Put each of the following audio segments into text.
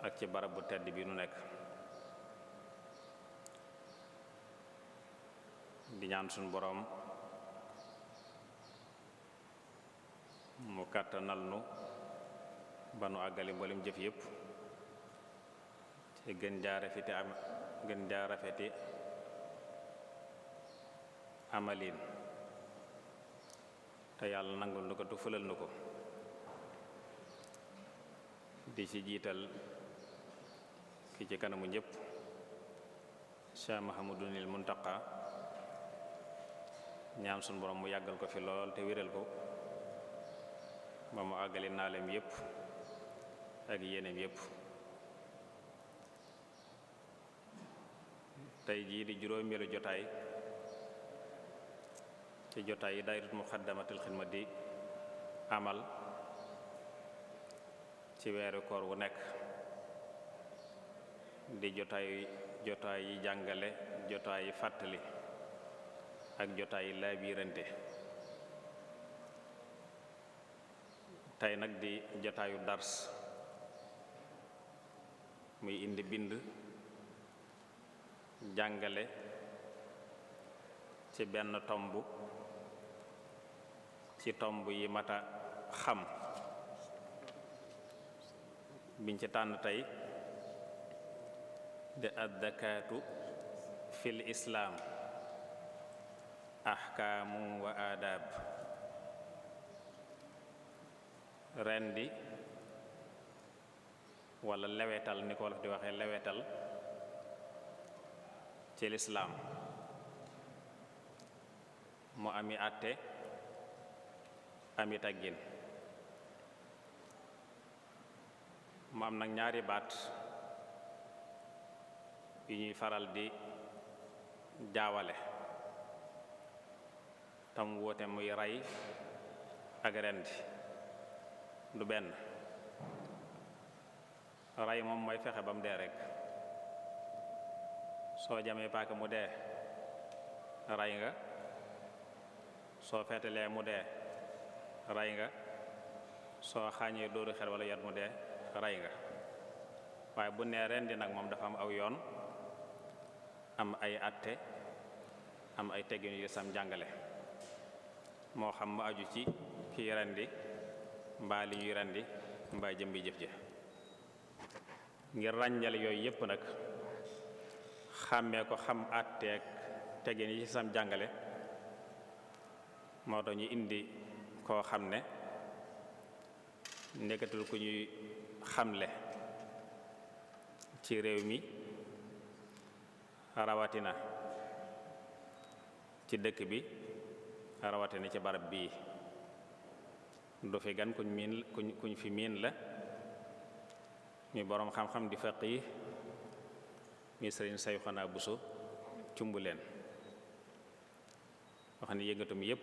ak ci barab bu tedd bi nu nekk di ñaan suñu boroom mu kàttanal nu ba nu àggali mboolem jëf yépp ci gën jaa rafeti amalin te yàlla nangul nu ko tu fulal nu ko di ci jiital ki ci kanamu ñépp Cheikh Mahamadunil Muntaqa ñaan suñu borom mu yàggal ko fi lool te wéral ko ba mu àggali naaleem yépp ak yéeneem yépp tey jii di juróomeelu jotaay ci jotaay yi daayiratu muxaddamatul xidma di amal ci weeru koor wu nekk di jotaay yi jàngale jotaay yi fàttali ak jotaay yi laabiirante tey nag di jotaayu dars muy indi bind jàngale ci benn tomb ci tomb yi mata xam biñ ci tànn tey de addakaatu fil islaam ahkaamu wa aadaab rendi walla lewetal ni ko wolof di waxee lewetal ci lislaam mu ami àtte ami taggin mu am nag ñaari baat yu ñuy faral di jaawale tam woote muy rey ak rendi du benn rey moom mooy fexe ba mu dee rekk soo jamee paaka mu dee rey nga soo feetalee mu dee rey nga soo xaañee dóoru xel walla yat mu dee rey nga waaye bu nee rendi nag moom dafa am aw yoon am ay àtte am ay teggin yu sam jàngale moo xam mu aju ci kii rendi mbaa li ñuy rendi mbaa jëmbi jëf ji ngir ràññale yooyu yépp nag xàmmee ko xam àtteek teggin yi ci sam jàngale moo tax ñu indi koo xam ne nekkatul ku ñuy xamle ci réew mi rawatina ci dëkk bi rawatina ci barab bii du fi gan kuñ fi miin la mi boroom xam-xam di faqih mi sëriñ Cheikhouna BOUSSO Thioumbleen wax ne yëngatum yépp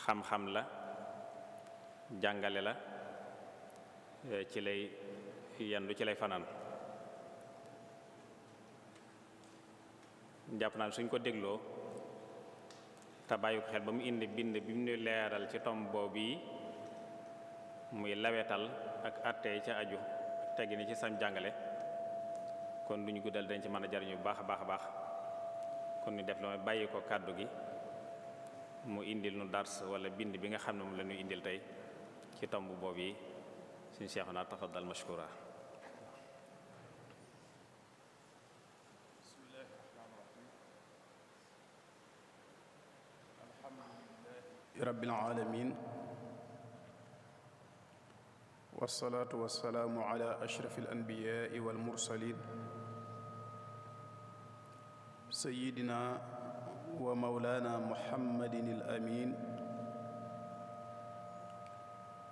xam-xam la jàngale la ci lay yendu ci lay fanaan jàpp naa suñ ko dégloo te bàyyi ko xel ba mu indi bind bi mu nuy leeral ci tomb boobu yi muy lawetal ak àttee ca aju teggi ni ci sam jàngale kon duñu guddal dañ ci mën a jariñu bu baax a baax a baax kon ñu def la mooy bàyyi ko kàddu gi mu indil nu dars wala bind bi nga xam ne moom la ñuy indil tey ci tomb boobu yi suñu Cheikhouna tafaddal mashkura rabbil alamin wassalaatu wassalaamu ala ashrafil anbiyaai wal mursalin sayyidina wa mawlana muhammadin al amin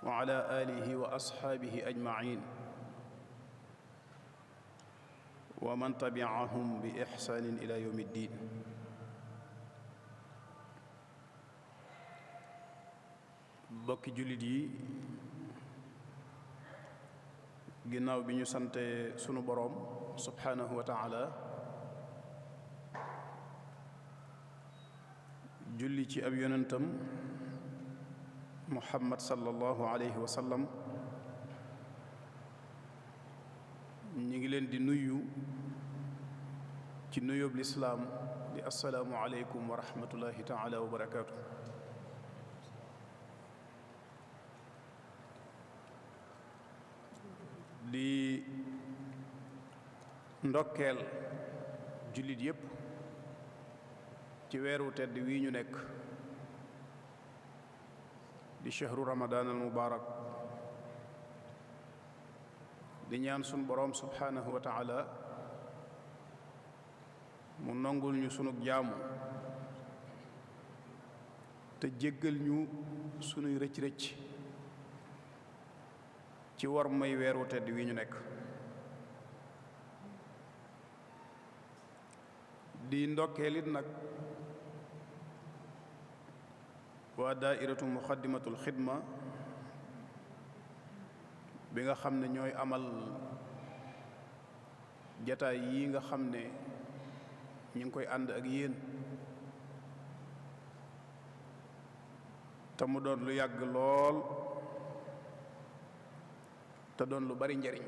wa ala alihi wa ashaabihi ajmain wa man tabi'ahum bi ihsanin ila yawmi ddin bokki jullit yi ginnaaw bi ñu sante sunu boroom subhanahu wa ta'ala julli ci ab yonentam muhammad sallallahu alayhi wa sallam leen di nuyu ci nuyoob lislaam di assalaamu aleykum wa rahmatullahi taala wa barakaatu. di ndokkeel jullit yépp ci weeru tedd wii ñu nekk di shahru ramadan al mubarak, di ñaan sun boroom subhanahu wa taala mu nongul ñu sunu jaamu te jéggal ñu sunuy rëcc-rëcc ci war may weeru tedd wi ñu nekk. di ndokkeelit nag waa daairatu muxaddamatul xidma bi nga xam ne ñooy amal jataay yi nga xam ne ñu ngi koy ànd ak yéen te mu doon lu yàgg lool te doon lu bari njariñ,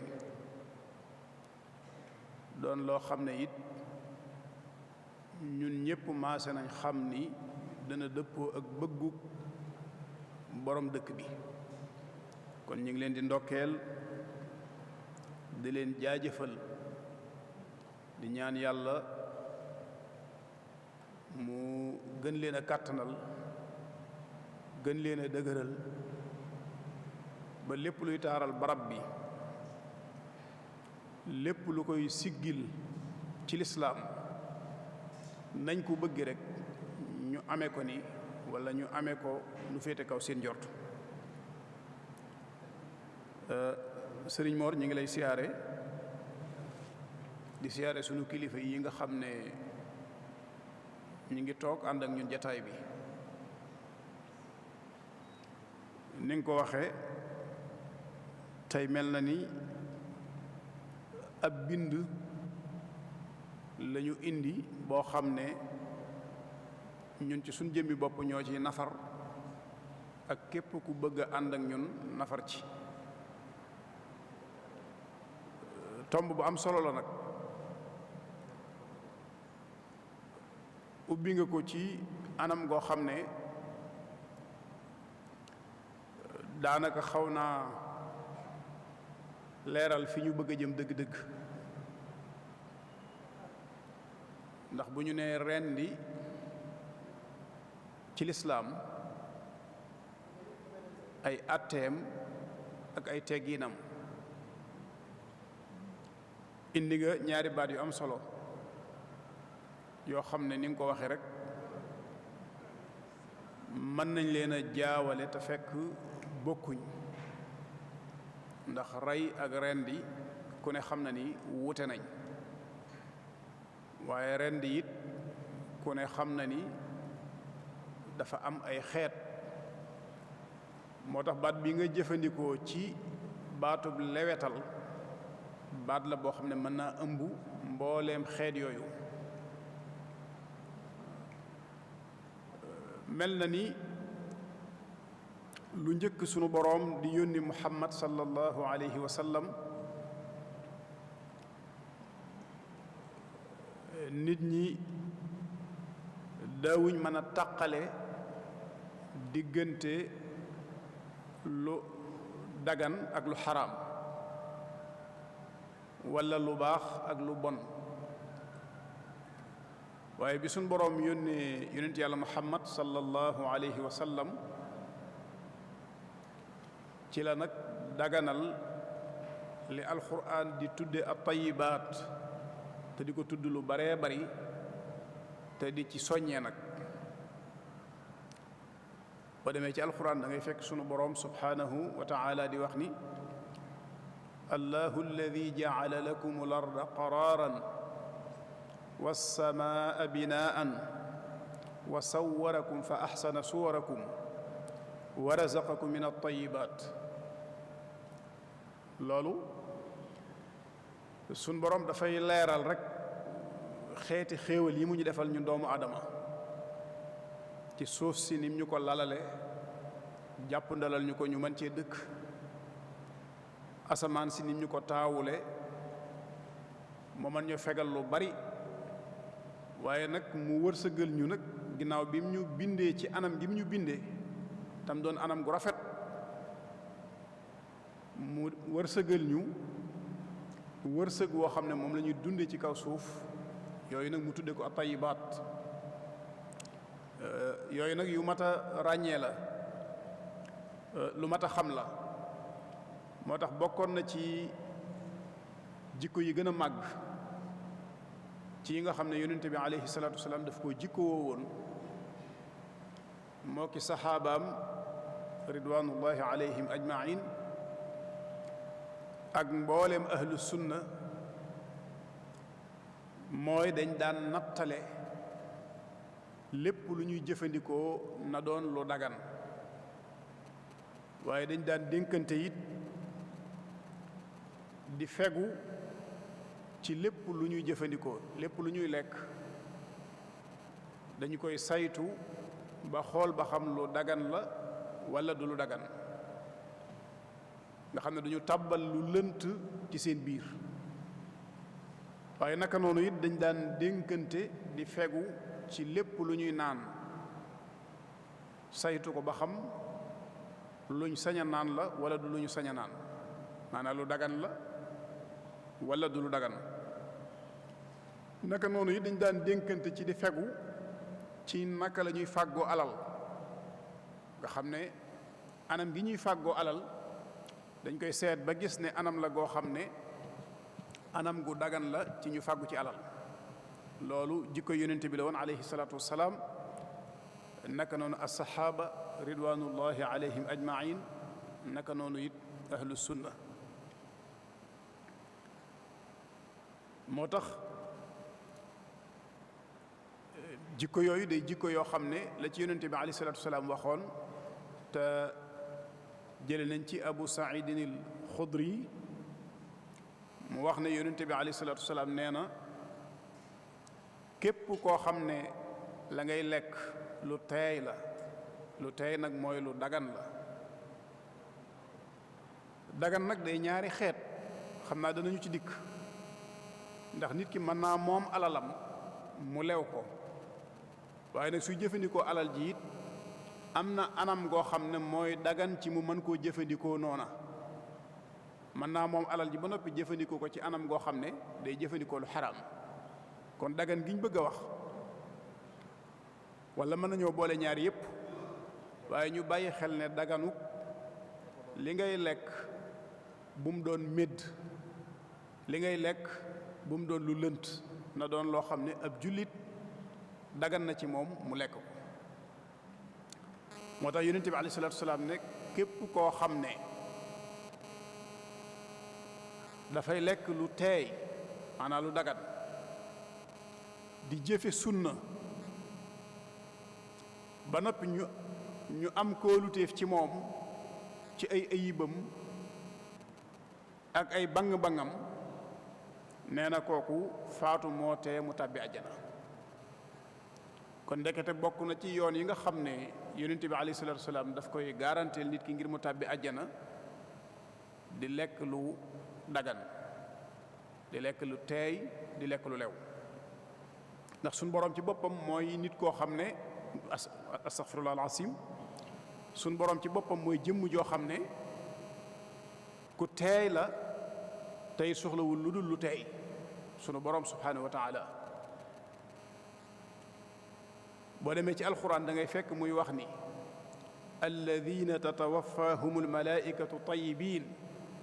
doon loo xam ne it ñun ñépp maase nañ xam ni dana dëppoo ak bëggu borom dëkk bi. kon ñu ngi leen di ndokkeel di leen jaajëfal di ñaan yàlla mu gën leen a kàttanal gën leen a dëgëral ba lépp luy taaral barab bi, lépp lu koy siggil ci lislaam nañ ko bëgg rek ñu amee ko ni walla ñu amee ko lu féete kaw seen njort. Sëriñ Mor ñu ngi lay siyaare di siyaare sunu kilifa yi nga xam ne ñu ngi toog ànd ak ñun jataay bi. ni nga ko waxee tey mel na ni ab bind lañu indi boo xam ne ñun ci suñ jëmmi bopp ñoo ci nafar ak képp ku bëgg a ànd ak ñun nafar ci. tomb bu am solo la nag, ubbi nga ko ci anam goo xam ne daanaka xaw naa leeral fi ñu bëgg a jëm dëgg-dëgg. ndax bu ñu nee rendi ci lislaam ay atteem ak ay teggiinam, indi nga ñaari baat yu am solo yoo xam ne ni nga ko waxee rek mën nañ leen a jaawale te fekk bokkuñ. ndax rey ak rendi ku ne xam na ni wuute nañ, waaye rendi it ku ne xam na ni dafa am ay xeet. moo tax baat bi nga jëfandikoo ci baatub lewetal baat la boo xam ne mën naa ëmb mbooleem xeet yooyu. mel na ni lu njëkk sunu boroom di yónni Muhammad sallallahu alayhi wa sallam nit ñi daawuñ mën a tàqale diggante lu dagan ak lu xaraam walla lu baax ak lu bon. waaye bi suñ boroom yónnee yonent yàlla Muhammad sallallahu alayhi wa sallam ci la nag daganal li alxuraan di tudde at-tayyibaat te di ko tudd lu baree bari te di ci soññee nag. boo demee ci alxuraan da ngay fekk sunu boroom subhaanahu wa taala di wax ni allahu alladi jacala lakum al-arda qaraaran was-samaa binaa'an wa sawwarakum fa axsana suwarakum wa razaqakum min at-tayyibaat. loolu sun boroom dafay leeral rek xeeti xéewal yi mu ñu defal ñun doomu aadama ci suuf si nim ñu ko lalale jàpp ndalal ñu ko ñu mën cee dëkk, asamaan si nim ñu ko taawule moo man ñoo fegal lu bari waaye nag mu wërsëgal ñu nag ginnaaw bi mu ñu bindee ci anam gi mu ñu bindee tam doon anam gu rafet mu wërsëgal ñu wërsëg woo xam ne moom la ñuy dundee ci kaw suuf yooyu nag mu tudde ko at-tayyibaat yooyu nag yu mat a ràññee la lu mat a xam la moo tax bokkoon na ci jikko yi gën a màgg ci yi nga xam ne yonent bi alayhi salaatu wasalaam daf koo jikkowoo woon moo ki saxaabaam ridwanullahi alayhim ajmain ak mboolem ahlu sunna mooy dañ daan nattale lépp lu ñuy jëfandikoo na doon lu dagan waaye dañ daan dénkante it di fegu ci lépp lu ñuy jëfandikoo lépp lu ñuy lekk dañu koy saytu ba xool ba xam lu dagan la walla du lu dagan nga xam ne duñu tàbbal lu lënt ci seen biir waaye naka noonu it dañ daan dénkante di fegu ci lépp lu ñuy naan saytu ko ba xam luñ sañ a naan la walla du lu ñu sañ a naan maanaam lu dagan la walla du lu dagan naka noonu it dañ daan dénkante ci di fegu ci naka la ñuy fàggoo alal nga xam ne anam gi ñuy fàggoo alal dañ koy seet ba gis ne anam la goo xam ne anam gu dagan la ci ñu fàggu ci alal loolu jikko yonent bi la woon alayhi salaatu wassalaam naka noonu as-sahaaba ridwanullahi alayhim ajmain naka noonu it ahlu sunna moo tax jikko yooyu day jikko yoo xam ne la ci yonent bi alayhi salaatu wassalaam waxoon te jële nañ ci abu saidin al xudri mu wax ne yonent bi alayhi salaatu wassalaam nee na képp koo xam ne la ngay lekk lu teey la lu teey nag mooy lu dagan la dagan nag day ñaari xeet xam naa danañu ci dikk ndax nit ki mën naa moom alalam mu lew ko waaye nag suy jëfandikoo alal ji it am na anam goo xam ne mooy dagan ci mu mën koo jëfandikoo noona mën naa moom alal ji ba noppi jëfandikoo ko ci anam goo xam ne day jëfandikoo lu xaraam kon dagan gi ñu bëgg a wax wala mën nañoo boole ñaar yépp waaye ñu bàyyi xel ne daganuk li ngay lekk bu mu doon médd li ngay lekk bu mu doon lu lënt na doon loo xam ne ab jullit dagan na ci moom mu lekk ko moo tax yonent bi alayhi salaatu wasalaam ne képp koo xam ne dafay lekk lu teey maanaam lu dagan di jëfe sunna ba noppi ñu am kóoluteef ci moom ci ay ayibam ak ay bang-bangam nee na kooku faatu moo tee mu tàbbi àjjana kon ndekete bokk na ci yoon yi nga xam ne yonent bi alayhi salaatu wasalaam daf koy garanteel nit ki ngir mu tàbbi àjjana di lekk lu dagan di lekk lu teey di lekk lu lew ndax suñ boroom ci boppam mooy nit koo xam ne astaghfirullah al-azim suñ boroom ci boppam mooy jëmm joo xam ne ku teey la tey soxlawul lu dul lu teey sunu boroom subhanahu wa taala boo demee ci alquran da ngay fekk muy wax ni alladina tatawaffahum almalaikatu tayyibin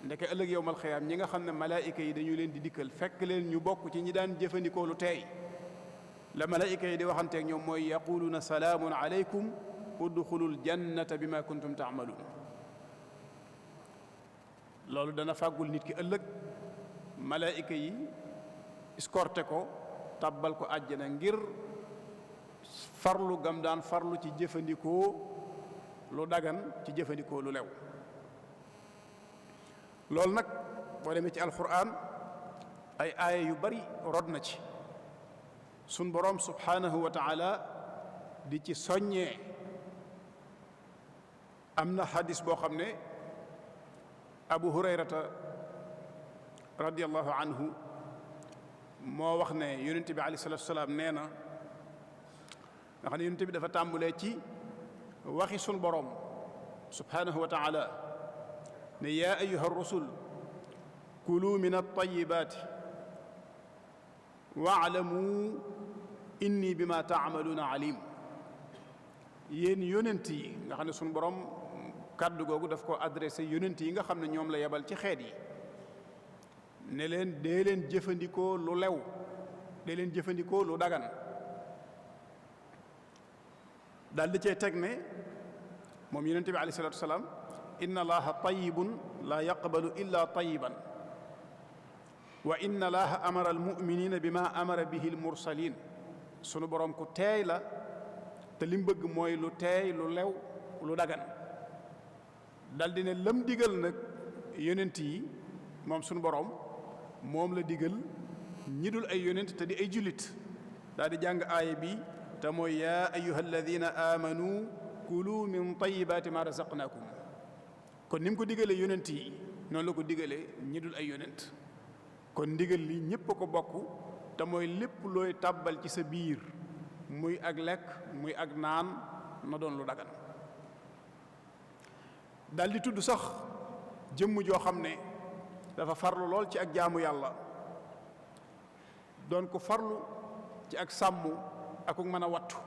ndeke ëllëg yowmal xiyaam ñi nga xam ne malaayika yi dañu leen di dikkal fekk leen ñu bokk ci ñi daan jëfandikoo lu teey la malaayika yi di waxanteeg ñoom mooy yaquluuna salaamun aleykum udxulul jannata bima kuntum taamaluun loolu dana fàggul nit ki ëllëg malaayika yi escorté ko tabbal ko àjjana ngir farlu gam daan farlu ci jëfandikoo lu dagan ci jëfandikoo lu lew loolu nag boo demee ci alquran ay aaya yu bari rod na ci sun boroom subhanahu wa taala di ci soññee am na xadis boo xam ne abu hurayrata radiallahu anhu moo wax ne yonent bi alayhi salaatu wasalaam nee na nga xam ne yonent bi dafa tàmbulee ci waxi sun borom subhanahu wa taala ne yaa ayyuha rusul kulu min at-tayyibaati waalamu inni bima taamaluuna alim. yéen yonent yi nga xam ne sun borom kàddu googu daf ko adressé yonent yi nga xam ne ñoom la yebal ci xeet yi ne leen dee leen jëfandikoo lu lew dee leen jëfandikoo lu dagan daal di cee teg ne moom yonent bi alayhi salaatu wasalaam inna allaha tayyibun la yaqbalu illa tayyiban wa inna allaha amara almuminina bima amara bihi almursalin. sunu borom ku teey la te li mu bëgg mooy lu teey lu lew lu dagan dal di ne lam digal nag yonent yi moom sunu borom moom la digal ñi dul ay yonent te di ay jullit daal di jàng aaya bi te mooy yaa ayyuha alladina amanu kulu min tayibaati ma razaqnakum. kon ni mu ko digalee yonent yi noonu la ko digalee ñi dul ay yonent. kon ndigal li ñépp a ko bokk te mooy lépp looy tàbbal ci sa biir muy ak lekk muy ak naan na doon lu dagan dal di tudd sax jëmm joo xam ne dafa farlu lool ci ak jaamu yàlla doon ko farlu ci ak sàmm ak mën a wattu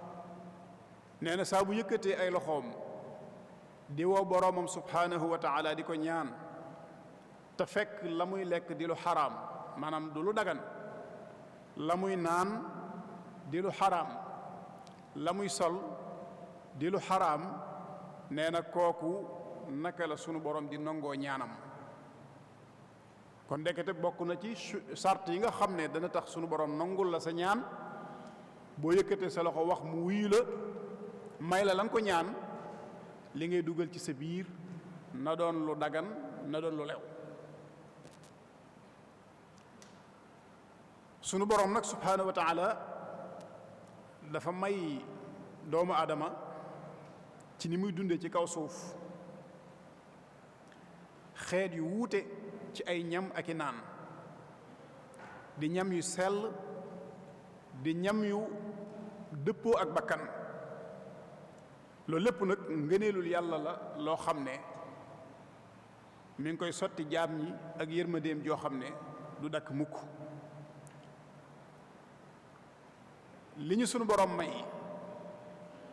nee na saa bu yëkkatee ay loxoom di woo boroomam subhanahu wa taala di ko ñaan te fekk la muy lekk di lu xaraam maanaam du lu dagan la muy naan di lu xaraam la muy sol di lu xaraam nee na kooku naka la sunu borom di nangoo ñaanam. kon ndekete bokk na ci sart yi nga xam ne dana tax sunu borom nangul la sa ñaan boo yëkkatee sa loxo wax mu wuyu la may la nga ko ñaan li ngay dugal ci sa biir na doon lu dagan na doon lu lew. sunu borom nag subhanahu wa taala dafa may doomu aadama ci ni muy dundee ci kaw suuf xeet yu wuute ci ay ñam ak i naan di ñam yu sell di ñam yu dëppoo ak bakkan. loolu lépp nag ngëneelul yàlla la loo xam ne mi ngi koy sotti jaam ñi ak yërmandeem joo xam ne du dakk mukk. li ñu sunu borom may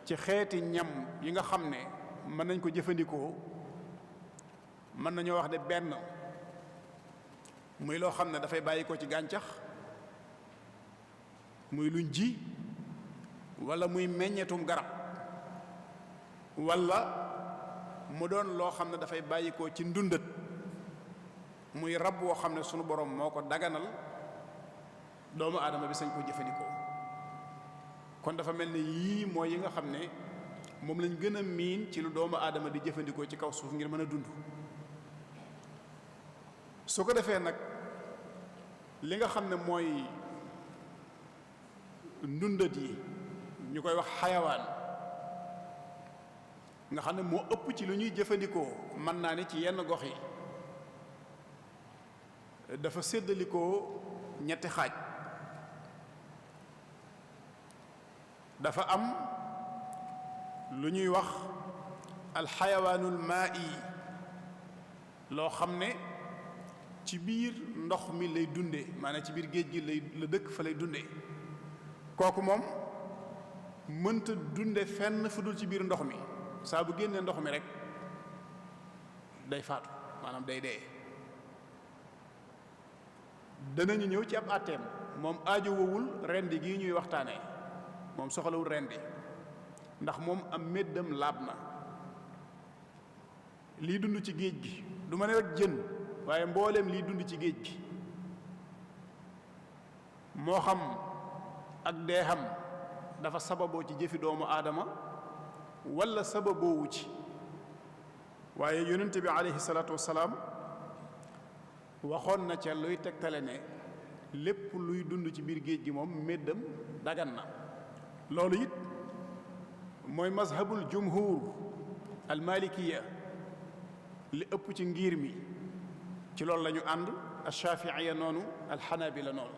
ci xeeti ñam yi nga xam ne mën nañ ko jëfandikoo mën nañoo wax ne benn muy loo xam ne dafay bàyyi ko ci gàncax muy luñ ji walla muy meññetum garab walla mu doon loo xam ne dafay bàyyi ko ci ndundat muy rab woo xam ne sunu borom moo ko daganal doomu aadama bi sañ ko jëfandikoo. kon dafa mel ne yii mooy yi nga xam ne moom lañ gën a miin ci lu doomu aadama di jëfandikoo ci kaw suuf ngir mën a dund. su ko defee nag li nga xam ne mooy ndundat yi ñu koy wax xayawaan nga xam ne moo ëpp ci lu ñuy jëfandikoo mën naa ne ci yenn gox yi dafa séddalikoo ñetti xaaj. dafa am lu ñuy wax alxayawaanul maa'i loo xam ne ci biir ndox mi lay dunde maanaam ci biir géej gi la dëkk fa lay dunde kooku moom mënta dunde fenn fu dul ci biir ndox mi saa bu génnee ndox mi rek day faatu maanaam day dee. danañu ñëw ci ab àtteem moom aajowul rendi gi ñuy waxtaanee moom soxlawul rendi ndax moom am méddam laab na. lii dund ci géej gi du ma ne rek jën waaye mbooleem lii dund ci géej gi moo xam ak deexam dafa sababoo ci jëfi doomu aadama walla sababoowu ci waaye yonent bi aleyhi salaatu wassalaam waxoon na ca luy tegtale ne lépp luy dund ci biir géej gi moom méddam dagan na. loolu it mooy mazhabul jumhur almalikiya li ëpp ci ngir mi ci loolu la ñu ànd alshaafiiya noonu alxanaabila noonu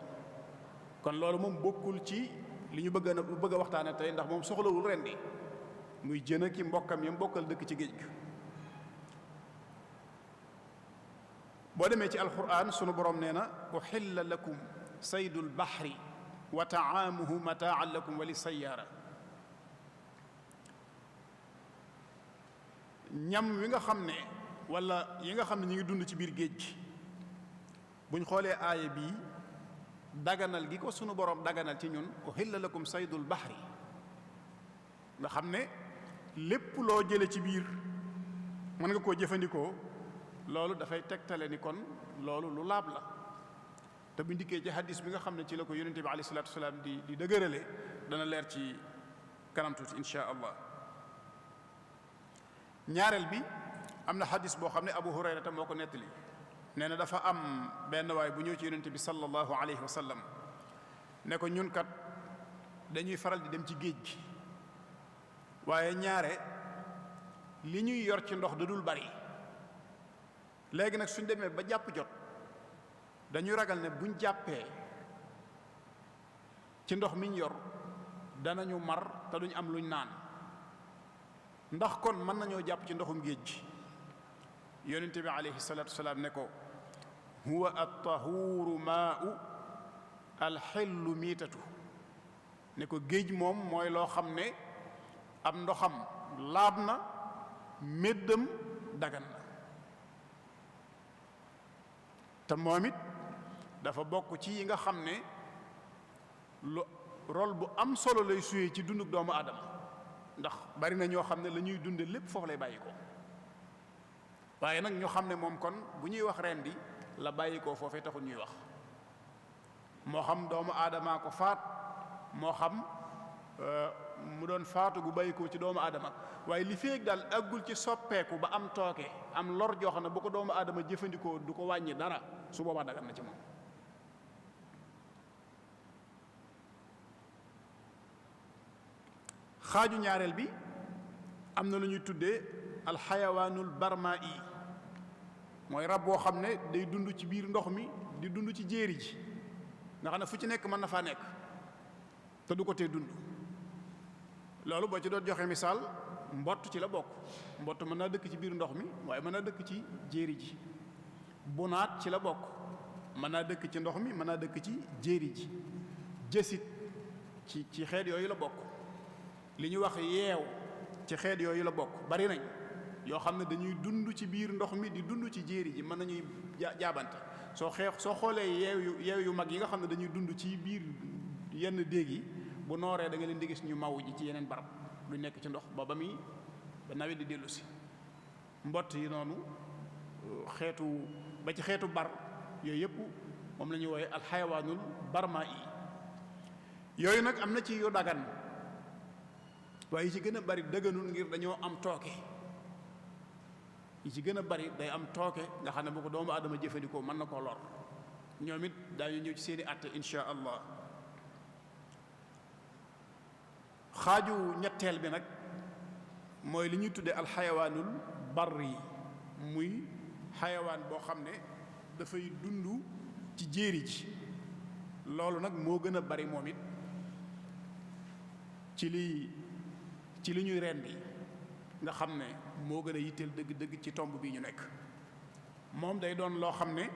kon loolu moom bokkul ci li ñu bëgg a waxtaane tey, ndax moom soxlawul rendi muy jën a ki mbokkam yam bokkal dëkk ci géej gi. boo demee ci alquran sunu borom nee na uxilla lakum saydul bahri wa taamuhu mataan lakum wa li sayyaara. ñam wi nga xam ne wala yi nga xam ne ñu ngi dund ci biir géej gi, buñ xoolee aaya bii daganal gi ko sunu borom daganal ci ñun uhilla lakum saydul bahri, nga xam ne lépp loo jële ci biir mën nga koo jëfandikoo, loolu dafay tegtale ni kon loolu lu laab la. te bu ndikkee ci hadis bi nga xam ne ci la ko yonente bi alayhi salaatu wasalaam di dëgërale dana leer ci kanam tuuti insha allah. ñaareel bi am na hadis boo xam ne Abu Hurayra tam moo ko nettali, nee na dafa am benn waay bu ñëw ci yonente bi sallallahu alayhi wa sallam ne ko ñun kat dañuy faral di dem ci géej gi, waaye ñaare li ñuy yor ci ndox da dul bari. léegi nag suñ demee ba jàpp jot dañuy ragal ne buñ jàppee ci ndox miñ yor danañu mar te duñ am luñ naan, ndax kon mën nañoo jàpp ci ndoxum géej gi. yonente bi alayhi salaatu wasalaam ne ko huwa at-tahuuru maa'u alxillu miitatu, ne ko géej moom mooy loo xam ne am ndoxam laab na, méddam dagan na. te moom it dafa bokk ci yi nga xam ne lu rôle bu am solo lay suyee ci dunduk doomu aadama, ndax bari na ñoo xam ne la ñuy dunde lépp foofu lay bàyyi ko. waaye nag ñu xam ne moom kon bu ñuy wax rendi la bàyyi ko foofee taxul ñuy wax, moo xam doomu aadamaa ko faat, moo xam mu doon faatu gu bàyyi ko ci doomu aadama, waaye li feeg daal àggul ci soppeeku ba am tooke, am lor joo xam ne bu ko doomu aadama jëfandikoo du ko wàññi dara, su boobaa dagan na ci moom. xaaju ñaareel bi am na lu ñuy tuddee alxayawaanul barmaa'i, mooy rab boo xam ne day dund ci biir ndox mi di dund ci jéeri ji, nga xam ne fu ci nekk mën na faa nekk te du ko tee dund. loolu boo ci doon joxe misaal mbott ci la bokk. mbott mën naa dëkk ci biir ndox mi waaye mën naa dëkk ci jéeri ji. bunaat ci la bokk, mën naa dëkk ci ndox mi, mën naa dëkk ci jéeri ji. jësit ci xeet yooyu la bokk. li ñuy wax yeew ci xeet yooyu la bokk. bari nañ yoo xam ne dañuy dund ci biir ndox mi di dund ci jéeri ji, mën nañuy jaabante. soo xoolee yeew yu mag yi nga xam ne dañuy dund ci biir yenn déeg yi, bu nooree da nga leen di gis ñu maw ji ci yeneen barab lu nekk ci ndox ba nawet di dellu si. mbott yi noonu ba ci xeetu bar yooyu yëpp moom la ñuy wooye alxayawaanul barmaa'i. yooyu nag am na ci yu dagan, waaye yi ci gën a bari dëgganul ngir dañoo am tooke. yi ci gën a bari day am tooke nga xam ne bu ko doomu aadama jëfandikoo mën na koo lor. ñoom it daañu ñëw ci seeni àtte insha allah. xaaju ñetteel bi nag mooy li ñuy tuddee alxayawaanul barri, muy xayawaan boo xam ne dafay dund ci jéeri ji. loolu nag moo gën a bari moom it ci li ñuy rendi, nga xam ne moo gën a yitteel dëgg-dëgg ci tomb bii ñu nekk. moom day doon loo xam ne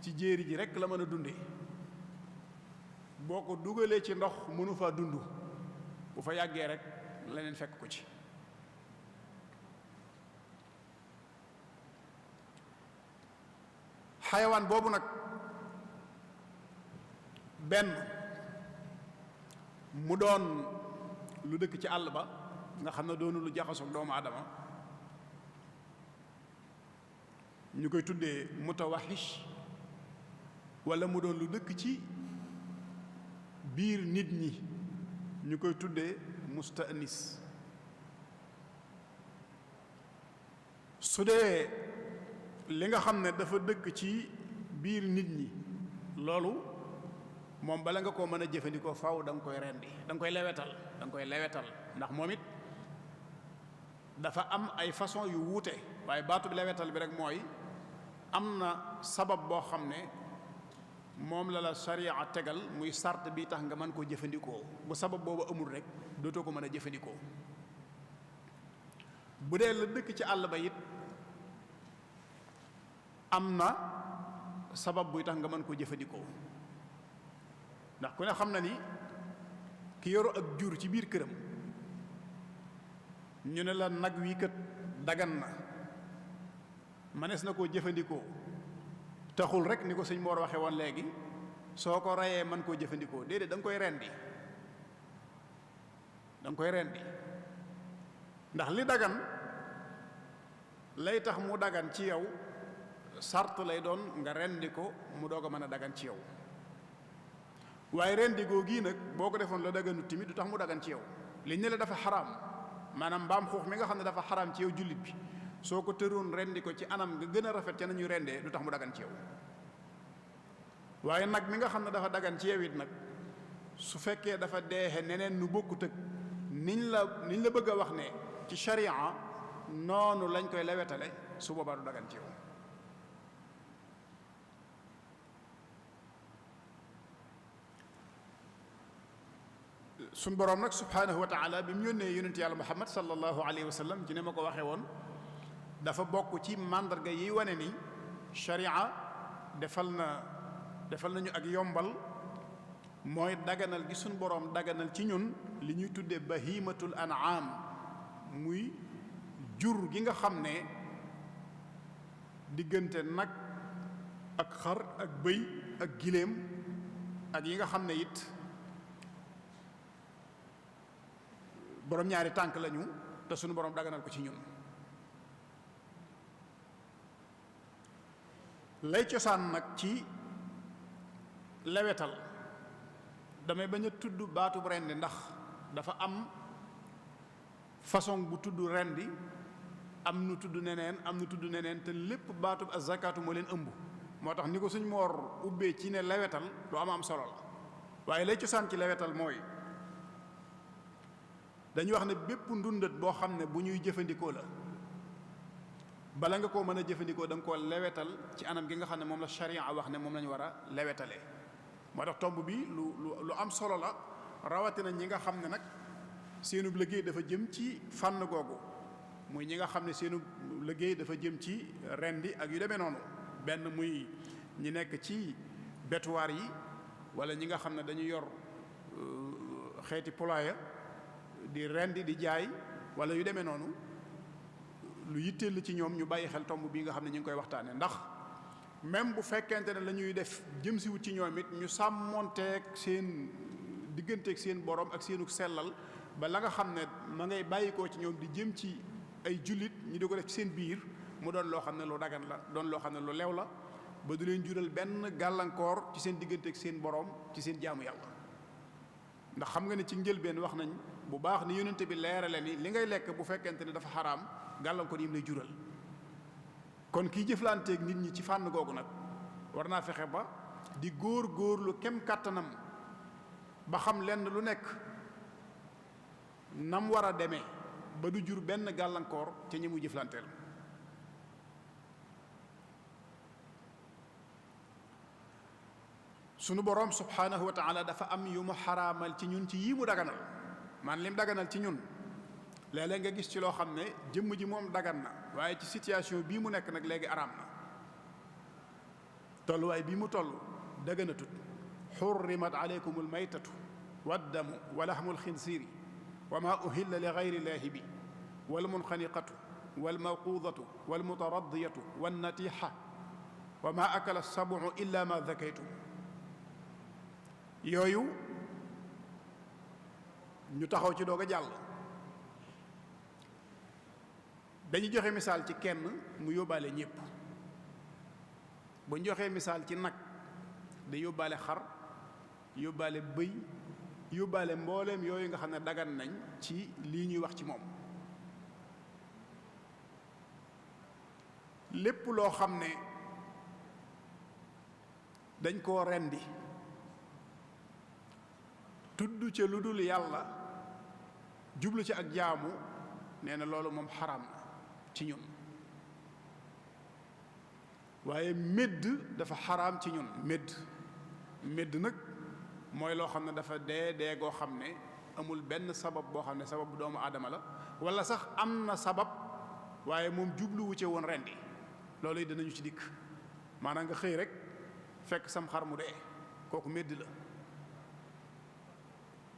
ci jéeri ji rekk la mën a dunde. boo ko dugalee ci ndox mënu faa dund, bu fa yàggee rek leneen fekk ko ci. xayawaan boobu nag benn mu doon lu dëkk ci àll ba nga xam ne doonu lu jaxasoog doomu aadama, ñu koy tuddee mutawaxish, walla mu doon lu dëkk ci biir nit ñi, ñu koy tuddee musta'nis. su dee li nga xam ne dafa dëkk ci biir nit ñi, loolu moom bala nga koo mën a jëfandikoo faaw da nga koy rendi, da nga koy lewetal ndax moom it dafa am ay façon yu wuute. waaye baatu bi lewetal bi rek mooy am na sabab boo xam ne moom la sariya tegal muy sart bi tax nga mën koo jëfandikoo. bu sabab boobu amul rek dootoo ko mën a jëfandikoo. bu dee la dëkk ci àll ba it am na sabab buy tax nga mën koo jëfandikoo, ndax ku ne xam na ni ki yoru ak jur ci biir këram ñu ne la nag wi kat dagan na manees na koo jëfandikoo, taxul rek ni ko sëñ Moor waxe woon léegi soo ko reyee mën koo jëfandikoo. déedéet da nga koy rendi, da nga koy rendi, ndax li dagan lay tax mu dagan ci yow sart lay doon nga rendi ko mu doog a mën a dagan ci yow. waaye rendi goo gii nag boo ko defoon la daganu timit du tax mu dagan ci yow. liñ ne la dafa xaraam, maanaam mbaam xuux mi nga xam ne dafa xaraam ci yow jullit bi, soo ko tëroon rendi ko ci anam nga gën a rafet ca nañu rendee du tax mu dagan ci yow. waaye nag mi nga xam ne dafa dagan ci yow it nag su fekkee dafa deexe neneen nu bokkut ak niñ la bëgg a wax ne ci sharia noonu lañ koy lewetale, su boobaa du dagan ci yow. suñ boroom nag subhaanahu wa taala bi mu yónnee yonent yàlla muhammad sallallahu alayhi wa sallam ci ne ma ko waxee woon, dafa bokk ci màndarga yi wane ni sharia defal nañu ak yombal, mooy daganal gi suñ boroom daganal ci ñun li ñuy tuddee bahimatul an'am, muy jur gi nga xam ne diggante nag ak xar ak bëy ak giléem ak yi nga xam ne it boroom ñaari tànk lañu te suñu boroom daganal ko ci ñun. lay cosaan nag ci lewetal damay bañ a tudd baatub rendi ndax dafa am façon bu tudd rendi, am nu tudd neneen te lépp baatub az-zakaatu moo leen ëmb. moo tax ni ko suñ Moor ubbee ci ne lewetal lu am solo la. waaye lay cosaan ci lewetal mooy dañuy wax ne bépp ndundat boo xam ne bu ñuy jëfandikoo la, bala nga koo mën a jëfandikoo da nga koo lewetal ci anam gi nga xam ne moom la sharia wax ne moom lañu war a lewetalee. moo tax tomb bi lu am solo la, rawatina ñi nga xam ne nag seenub liggéey dafa jëm ci fànn googu, muy ñi nga xam ne seenub liggéey dafa jëm ci rendi ak yu demee noonu. benn muy ñi nekk ci bétuwaar yi, wala ñi nga xam ne dañu yor xeeti poulailler di rendi di jaay wala yu demee noonu. lu yitteel la ci ñoom ñu bàyyi xel tomb bii nga xam ne ñu ngi koy waxtaane, ndax même bu fekkente ne la ñuy def jëm si wut ci ñoom it ñu sàmmonteeg seen digganteeg seen borom ak seenu sellal, ba la nga xam ne ma ngay bàyyikoo ci ñoom di jëm ci ay jullit ñu di ko def ci seen biir mu doon loo xam ne lu dagan la, doon loo xam ne lu lew la, ba du leen jural benn gàllankoor ci seen digganteeg seen borom ci seen jaamu yàlla. ndax xam nga ne ci njëlbeen wax nañ bu baax ni yonente bi leerale ni li ngay lekk bu fekkente ne dafa xaraam gàllankoor yi mu lay jural. kon kiy jëflanteeg nit ñi ci fànn googu nag war naa fexe ba di góor-góorlu kem kàttanam ba xam lenn lu nekk nam war a demee ba du jur benn gàllankoor ca ñi muy jëflanteel. sunu boroom subhaanahu wa taala dafa am yu mu xaraamal ci ñun ci yii mu daganal, man lim daganal ci ñun léeg-léeg nga gis ci loo xam ne jëmm ji moom dagan na, waaye ci situation bii mu nekk nag léegi araam na. tolluwaay bii mu toll daganatut. xurrimat aleykum almaytatu waddamu wa lahmu alxinsiiri wa maa uhilla li gayri llaahi bi walmunxaniqatu walmawquudatu walmutaraddiyatu wannatiixa wa maa akala sabucu illa ma dakaytum. yooyu ñu taxaw ci doog a jàll. dañu joxe misaal ci kenn mu yóbbaale ñépp. bu ñu joxee misaal ci nag da yóbbaale xar, yóbbaale bëy, yóbbaale mbooleem yooyu nga xam ne dagan nañ ci lii ñuy wax ci moom. lépp loo xam ne dañ koo rendi tudd ca lu dul yàlla jublu ci ak jaamu, nee na loolu moom xaraam na ci ñun. waaye médd dafa xaraam ci ñun. médd médd nag mooy loo xam ne dafa dee goo xam ne amul benn sabab boo xam ne sabab bu doomu aadama la wala sax am na sabab waaye moom jubluwu ci woon rendi loolu it dinañu ci dikk maanaam nga xëy rek fekk sam xar mu dee kooku médd la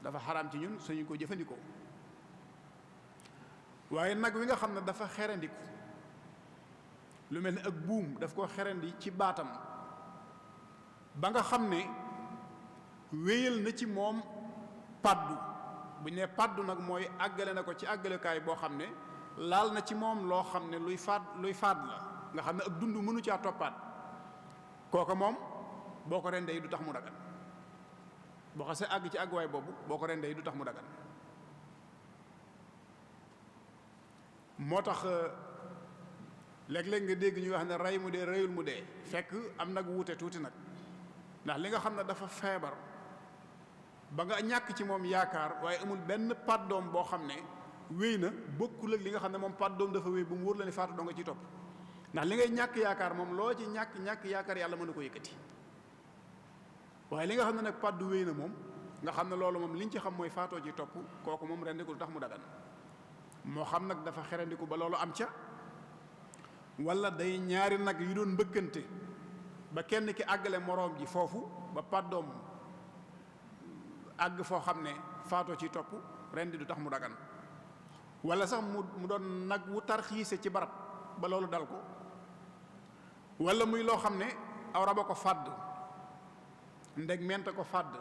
dafa xaraam ci ñun suñu ko jëfandikoo waaye nag wi nga xam ne dafa xerandiku lu mel ni ak buum daf ko xerandi ci baatam ba nga xam ne wéyal na ci moom paddu bu ñu nee paddu nag mooy àggale na ko ci àggalekaay boo xam ne laal na ci moom loo xam ne luy faat la nga xam ne ak dund mënu caa toppaat kooka moom boo ko rendee du tax mu dagan boo xasee àgg ci àgguwaay boobu boo ko rendee du tax mu dagan moo tax léeg-léeg nga dégg ñuy wax ne rey mu dee reyul mu dee fekk am nag wuute tuuti nag ndax li nga xam ne dafa feebar ba nga ñàkk ci moom yaakaar waaye amul benn pàddoom boo xam ne wéy na bokkul ak li nga xam ne moom pàddoom dafa wéy bu mu wóor la ne faatu doo nga ciy topp ndax li ngay ñàkk yaakaar moom loo ci ñàkk yaakaar yàlla mën na ko yëkkati waaye li nga xam ne nag pàddu wéy na moom nga xam ne loolu moom liñ ci xam mooy faatoo ci topp kooku moom rendiku tax mu dagan moo xam nag dafa xerandiku ba loolu am ca wala day ñaari nag yu doon mbëkkante ba kenn ki àggale moroom ji foofu ba pàddoom àgg foo xam ne faatoo ci topp rendi du tax mu dagan wala sax mu doon nag wu tarxiise ci barab ba loolu dal ko wala muy loo xam ne aw raba ko fàdd ndeg ment ko fàdd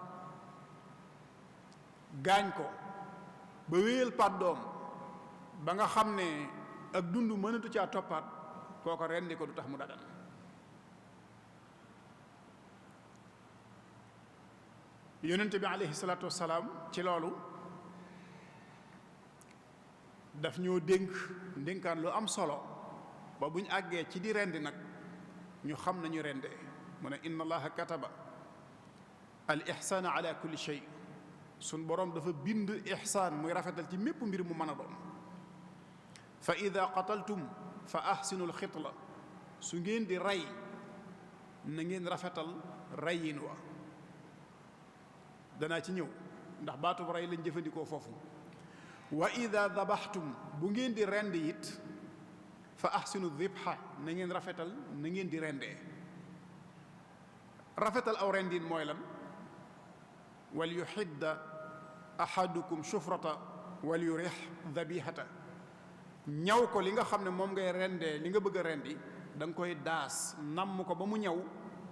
gaañ ko ba wéyal pàddoom ba nga xam ne ak dund mënatu caa toppaat kooko rendi ko du tax mu dagan yonent bi aleyhi salaatu wassalaam ci loolu daf ñoo dénk ndénkaan lu am solo ba buñ àggee ci di rendi nag ñu xam nañu rendee mu ne inna allaha kataba al ihsaana ala kulli shay suñ boroom dafa bind ihsaan muy rafetal ci mépp mbir mu mën a doon fa ida qataltum fa ahsinu al xitla su ngeen di rey na ngeen rafetal reyin wa danaa ci ñëw ndax baatub rey lañ jëfandikoo foofu wa ida dabaxtum bu ngeen di rend it fa ahsinu dibha na ngeen rafetal na ngeen di rendee rafetal aw rendin mooy lan wal yuxidda ahadukum shufrata wal yurix dabihata ñaw ko li nga xam ne moom ngay rendee li nga bëgg a rendi da nga koy daas namm ko ba mu ñaw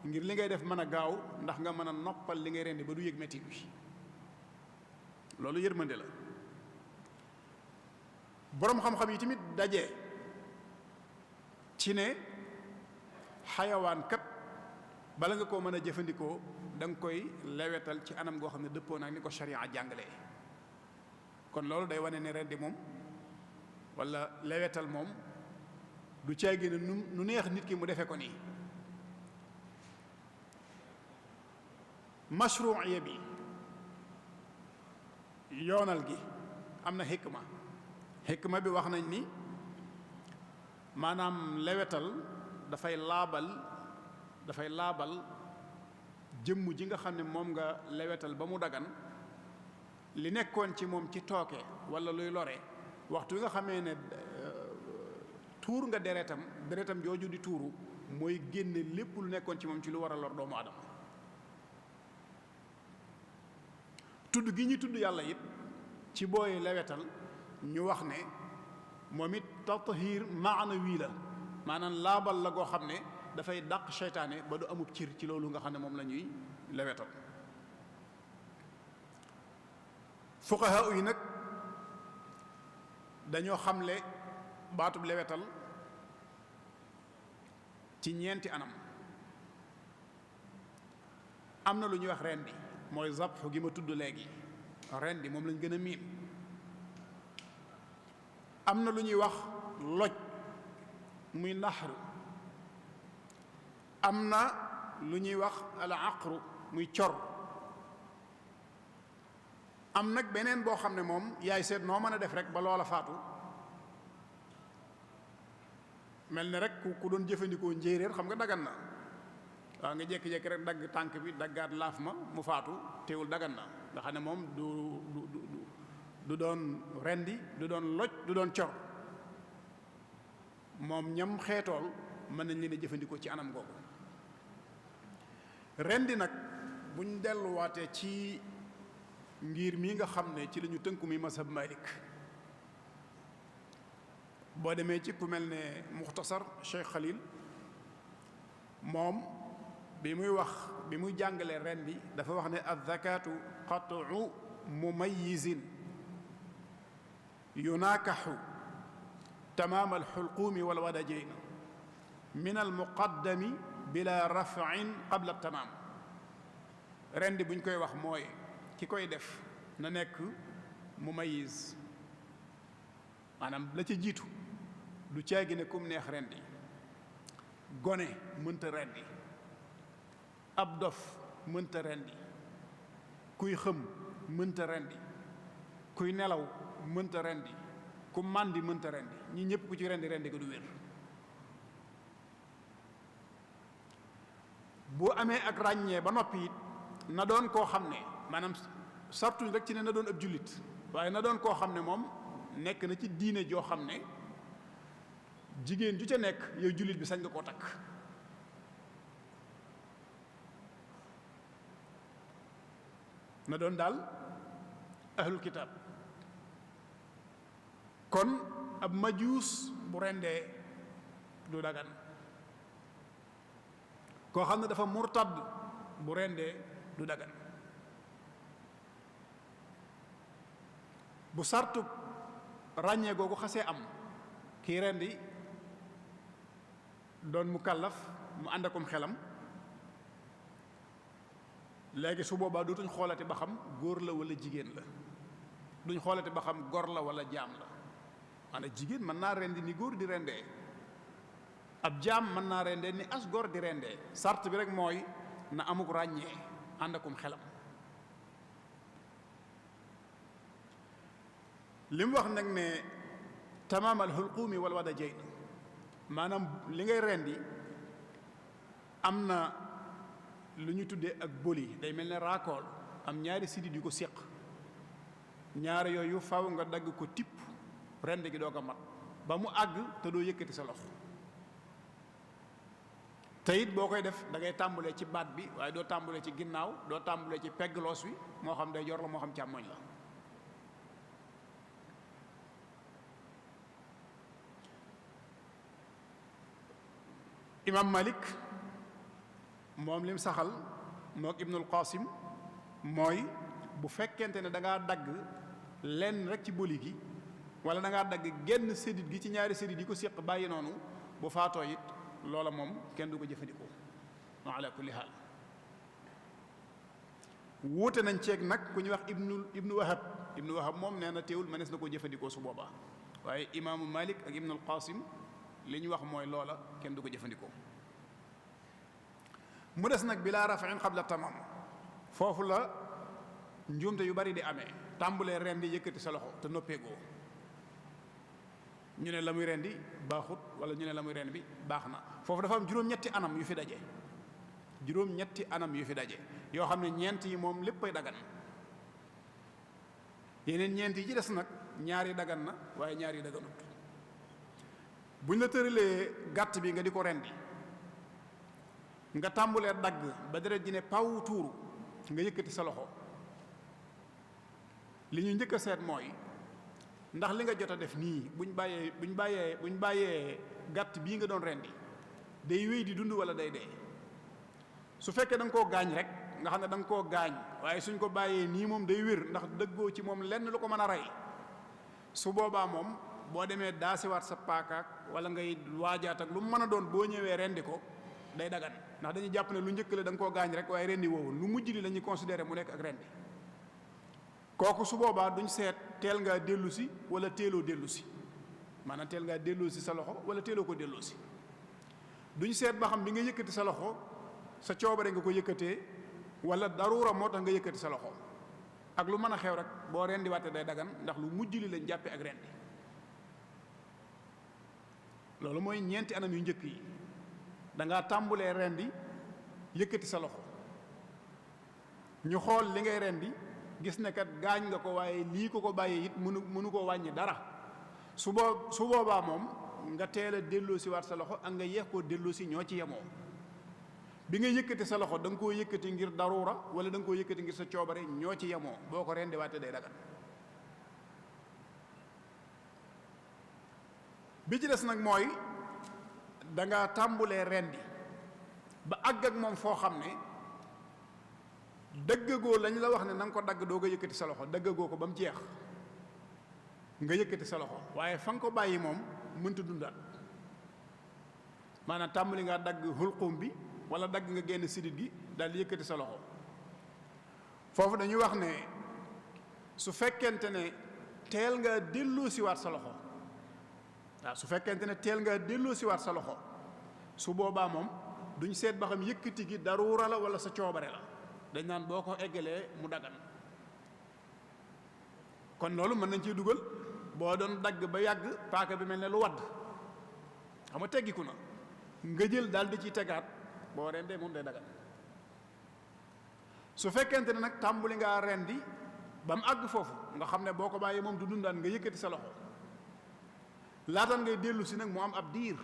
ngir li ngay def mën a gaaw ndax nga mën a noppal li ngay rendi ba du yëg metti bi loolu yërmande la boroom xam-xam yi tamit daje ci ne xayawaan kat bala nga koo mën a jëfandikoo da nga koy lewetal ci anam goo xam ne dëppoo nag ni ko sharia jàngalee kon loolu day wane ne rendi moom wala lewetal moom du caay gën a nu neex nit ki mu defee ko nii mashruu'iya bi yoonal gi am na xikma bi wax nañ ni maanaam lewetal dafay laabal jëmm ji nga xam ne moom nga lewetal ba mu dagan li nekkoon ci moom ci tooke wala luy lore waxtu wi nga xamee ne tuur nga deretam jooju di tuuru mooy génne lépp lu nekkoon ci moom ci lu war a lor doomu adama tudd gi ñu tudd yàlla it ci booy lewetal ñu wax ne moom it tathir maanawi la maanaam laabal la goo xam ne dafay dàq seytaane ba du amub cir ci loolu nga xam ne moom la ñuy lewetal fuqaha yi nag dañoo xamle baatub lewetal ci ñeenti anam am na lu ñuy wax rendi mooy zabxu gi ma tudd léegi rendi moom lañ gën a miin am na lu ñuy wax loj muy naxru am na lu ñuy wax al aqru muy cor am nag beneen boo xam ne moom yaay seet noo mën a def rek ba loola faatu mel ne rek ku doon jëfandikoo njéeréer xam nga dagan na waaw nga jékki-jékki rek dagg tànk bi daggaat laaf ma mu faatu teewul dagan na nga xam ne moom du doon rendi du doon loj du doon cor moom ñam xeetool mën nañ leen a jëfandikoo ci anam googu. rendi nag buñ delluwaatee ci ngir mii nga xam ne ci la ñu tënku mi mazhab Malik boo demee ci ku mel ne Muxtasar Cheikh Khalil moom bi muy jàngale rendi dafa wax ne az-zakatu qat'u mumayyizin yunaakaxu tamaam alxulquumi walwadajayn min almuqaddami bila rafin qabla tamaam. rendi buñ koy wax mooy ki koy def na nekk mumayyiz maanaam la ca jiitu du caagi ne kum neex rendi gone mënta rendi ab dof mënta rendi kuy xëm mënta rendi kuy nelaw mënta rendi ku màndi mënta rendi ñi ñëpp ku ci rendi ko du wér. boo amee ak ràññee ba noppi it na doon koo xam ne maanaam sartuñ rek ci ne na doon ab jullit waaye na doon koo xam ne moom nekk na ci diine joo xam ne jigéen ju ca nekk yow jullit bi sañ nga koo takk. na doon daal ahlul kitaab kon ab majuus bu rendee du dagan koo xam ne dafa murtad bu rendee du dagan bu sartu ràññee googu xasee am kii rendi doon mukallaf mu ànd akum xelam léegi su boobaa dootuñ xoolati ba xam góor la wala jigéen la duñ xoolati ba xam gor la wala jaam la maanaam jigéen mën naa rendi ni góor di rendee ab jaam mën naa rendee ni as gor di rendee sart bi rek mooy na amuk ràññee ànd akum xelam. li mu wax nag ne tamaamal xulquumi wal wadajayn maanaam li ngay rendi am na lu ñu tuddee ak boli day mel ne raakool am ñaari sidit yu ko séq ñaari yooyu faw nga dagg ko tipp rend gi doo ko mat ba mu àgg te doo yëkkati sa loxo te it boo koy def da ngay tàmbulee ci baat bi waaye doo tàmbulee ci ginnaaw doo tàmbulee ci pegg loos wi moo xam day jor la moo xam càmmoñ la. imam Malik moom lim saxal mook Ibnul Qasim mooy bu fekkente ne da ngaa dagg lenn rek ci boli gi wala da ngaa dagg genn sédit gi ci ñaari sédit yi ko séq bàyyi noonu bu faatoo it loola moom kenn du ko jëfandikoo ala kulli haal. wuute nañ ceeg nag ku ñuy wax ibnu wahab moom nee na teewul mënees na koo jëfandikoo su boobaa waaye imaamu Malik ak Ibnul Qasim li ñu wax mooy loola kenn du ko jëfandikoo. mu des nag bilaa rafin qabla tamam foofu la njuumte yu bari di amee tàmbulee rendi yëkkati sa loxo te noppeegoo ñu ne la muy rendi baaxut wala ñu ne la muy rendi bi baax na foofu dafa am juróom-ñetti anam yu fi daje yoo xam ne ñeent yi moom léppay dagan yeneen ñeent yi ci des nag ñaari dagan na waaye ñaari daganut. buñ la tëralee gàtt bi nga di ko rendi nga tàmbulee dagg ba deret ji ne paw tuuru nga yëkkati sa loxo li ñu njëkk a seet mooy ndax li nga jot a def nii buñ bàyyee gàtt bii nga doon rendi day wéy di dund wala day dee. su fekkee da nga koo gaañ rek nga xam ne da nga koo gaañ waaye suñ ko bàyyee nii moom day wér ndax dëggoo ci moom lenn lu ko mën a rey su boobaa moom boo demee daasiwaat sa paakaak wala ngay waajaat ak lu mu mën a doon boo ñëwee rendi ko day dagan ndax dañuy jàpp ne lu njëkk la da nga koo gaañ rek waaye rendi woowu lu mujj li la ñuy considéré mu nekk ak rendi kooku su boobaa duñ seet teel ngaa dellu si wala teeloo dellu si maanaam teel ngaa delloo si sa loxo wala teeloo ko delloo si duñ seet ba xam bi nga yëkkati sa loxo sa coobare nga ko yëkkatee wala daruura moo tax nga yëkkati sa loxo ak lu mën a xew rek boo rendi waate day dagan ndax lu mujj li lañ jàppee ak rendi loolu mooy ñeenti anam yu njëkk yi da ngaa tàmbulee rendi yëkkati sa loxo ñu xool li ngay rendi gis ne kat gaañ nga ko waaye lii ko bàyyee it mënu ko wàññi dara su boobaa moom nga teel a delloosi waat sa loxo ak nga yeex koo delloosi ñoo ci yemoo bi nga yëkkati sa loxo da nga koo yëkkati ngir daruura wala da nga koo yëkkati ngir sa coobare ñoo ci yemoo boo ko rendi waate day dagan bi ci des nag mooy da nga tàmbulee rendi ba àgg ak moom foo xam ne dëggagoo lañ la wax ne na nga ko dagg doo nga yëkkati sa loxo dëggagoo ko ba mu jeex nga yëkkati sa loxo waaye fa nga ko bàyyi moom mënta dundaat maanaam tàmbali ngaa dagg xulqum bi wala dagg nga génn sidit gi daal di yëkkati sa loxo foofu dañuy wax ne su fekkente ne teel nga delloo siwaat sa loxo waaw su fekkente ne teel nga delloo siwaat sa loxo su boobaa moom duñ seet ba xam yëkkati gi daruura la wala sa coobare la dañ naan boo ko eggalee mu dagan kon loolu mën nañ ciy dugal boo doon dagg ba yàgg paaka bi mel ne lu wadd xam nga teggiku na nga jël daal di ciy tegaat boo rendee moom day dagan su fekkente ne nag tàmbuli ngaa rendi ba mu àgg foofu nga xam ne boo ko bàyyee moom du dundaan nga yëkkati sa loxo laataan ngay dellu si nag mu am ab diir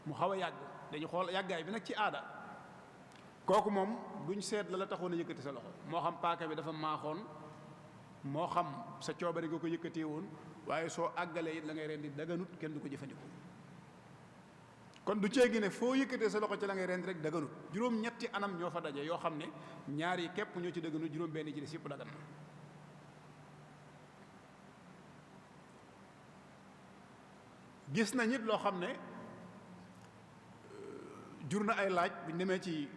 mu xaw a yàgg dañu xool yàggaay bi nag ci aada kooku moom duñ seet la taxoon a yëkkati sa loxo moo xam paaka bi dafa maaxoon moo xam sa coobare nga ko yëkkatee woon waaye soo àggalee it la ngay rendi daganut kenn du ko jëfandikoo kon du ceegi ne foo yëkkatee sa loxo ci la ngay rendi rek daganut juróom-ñetti anam ñoo fa daje yoo xam ne ñaar yi képp ñoo ci daganut juróom-benn ci des yëpp dagan na gis na nit loo xam ne jur na ay laaj bu ñu demee ci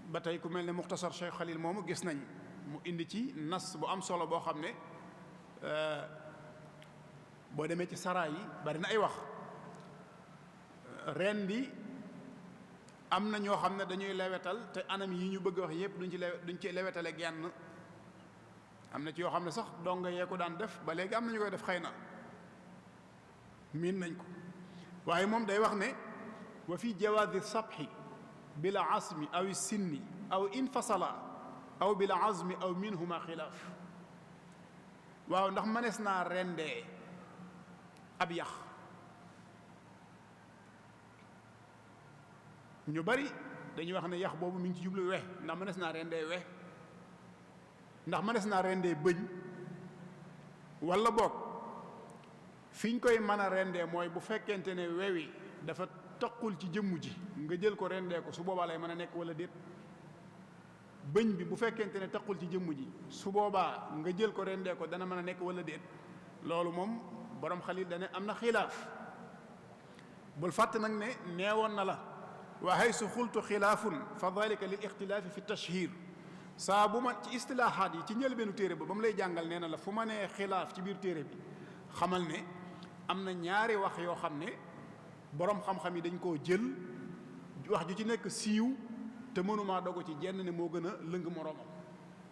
ba tey ku mel ne muxtasar Cheikh Khalil moomu gis nañ mu indi ci nas bu am solo boo xam ne boo demee ci saraa yi bari na ay wax rendi am na ñoo xam ne dañuy lewetal te anam yi ñu bëgg wax yépp duñ ci lewetale genn am na ci yoo xam ne sax donga yee ko daan def ba léegi am na ñu koy def xëy na miin nañ ko waaye moom day wax ne wa fi jawaazi sabxi bila asmi aw sinni aw infasala aw bila azmi aw minhuma xilaaf waaw ndax mënees naa rendee ab yax ñu bari dañuy wax ne yax boobu mi ngi ci jublu we ndax mënees naa rendee we ndax mënees naa rendee bëñ walla boog fi ñu koy mën a rendee mooy bu fekkente ne wewi dafa taqul ci jëmm ji nga jël ko rendee ko su boobaa lay mën a nekk walla déet bëñ bi bu fekkente ne taqul ci jëmm ji su boobaa nga jël ko rendee ko dana mën a nekk walla déet loolu moom borom Xalil dane am na xilaaf bul fàtte nag ne neewoon na la wa haysu xultu xilaafun fa dalika lil ixtilaafi fi tashhir saa bu ma ci istilaahaat yi ci njëlbeenu téere ba mu lay jàngal nee na la fu ma nee xilaaf ci biir téere bi xamal ne am na ñaari wax yoo xam ne boroom xam-xam yi dañ koo jël wax ju ci nekk siiw te mënumaa dogu ci jenn ne moo gën a lëng moroomam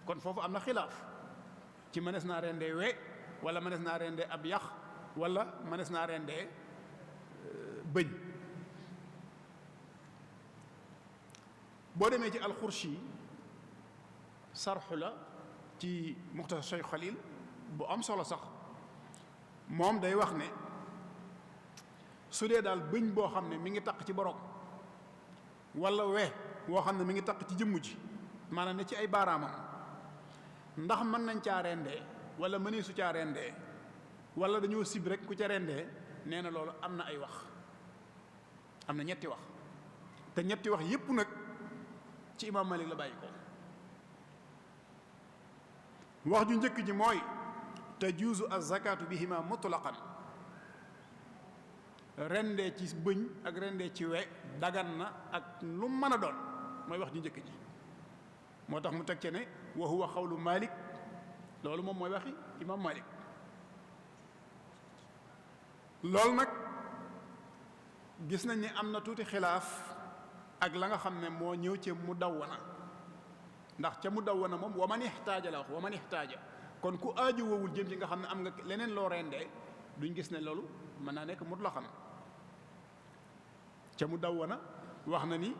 kon foofu am na xilaaf ci mënees naa rendee we wala mënees naa rendee ab yax wala mënees naa rendee bëñ boo demee ci alxurshi sarxu la ci muxtasar Cheikh Khalil bu am solo sax moom day wax ne su dee daal bëñ boo xam ne mi ngi taq ci borom wala we woo xam ne mi ngi taq ci jëmm ji maanaam ne ci ay baaraamam ndax mën nañ caa rendee wala mënee su caa rendee wala dañoo sib rek ku ca rendee nee na loolu am na ay wax am na ñetti wax te ñetti wax yépp nag ci imaam Malik la bàyyi ko wax ju njëkk ji mooy tajuuzu az-zakaatu bihima mutlaqan rendee ci bëñ ak rendee ci we dagan na ak lu mën a doon mooy wax ju njëkk ji moo tax mu teg ce ne wa huwa xawlu Malik loolu moom mooy waxi imaam Malik loolu nag gis nañ ne am na tuuti xilaaf ak la nga xam ne moo ñëw ci Mudawwana ndax ca Mudawwana moom wa man ixtaaja la wax wa man ixtaaja kon ku aaju woowul jëm ci nga xam ne am nga leneen loo rendee duñ gis ne loolu mën naa nekk mutlaqan ca Mudawwana wax na ni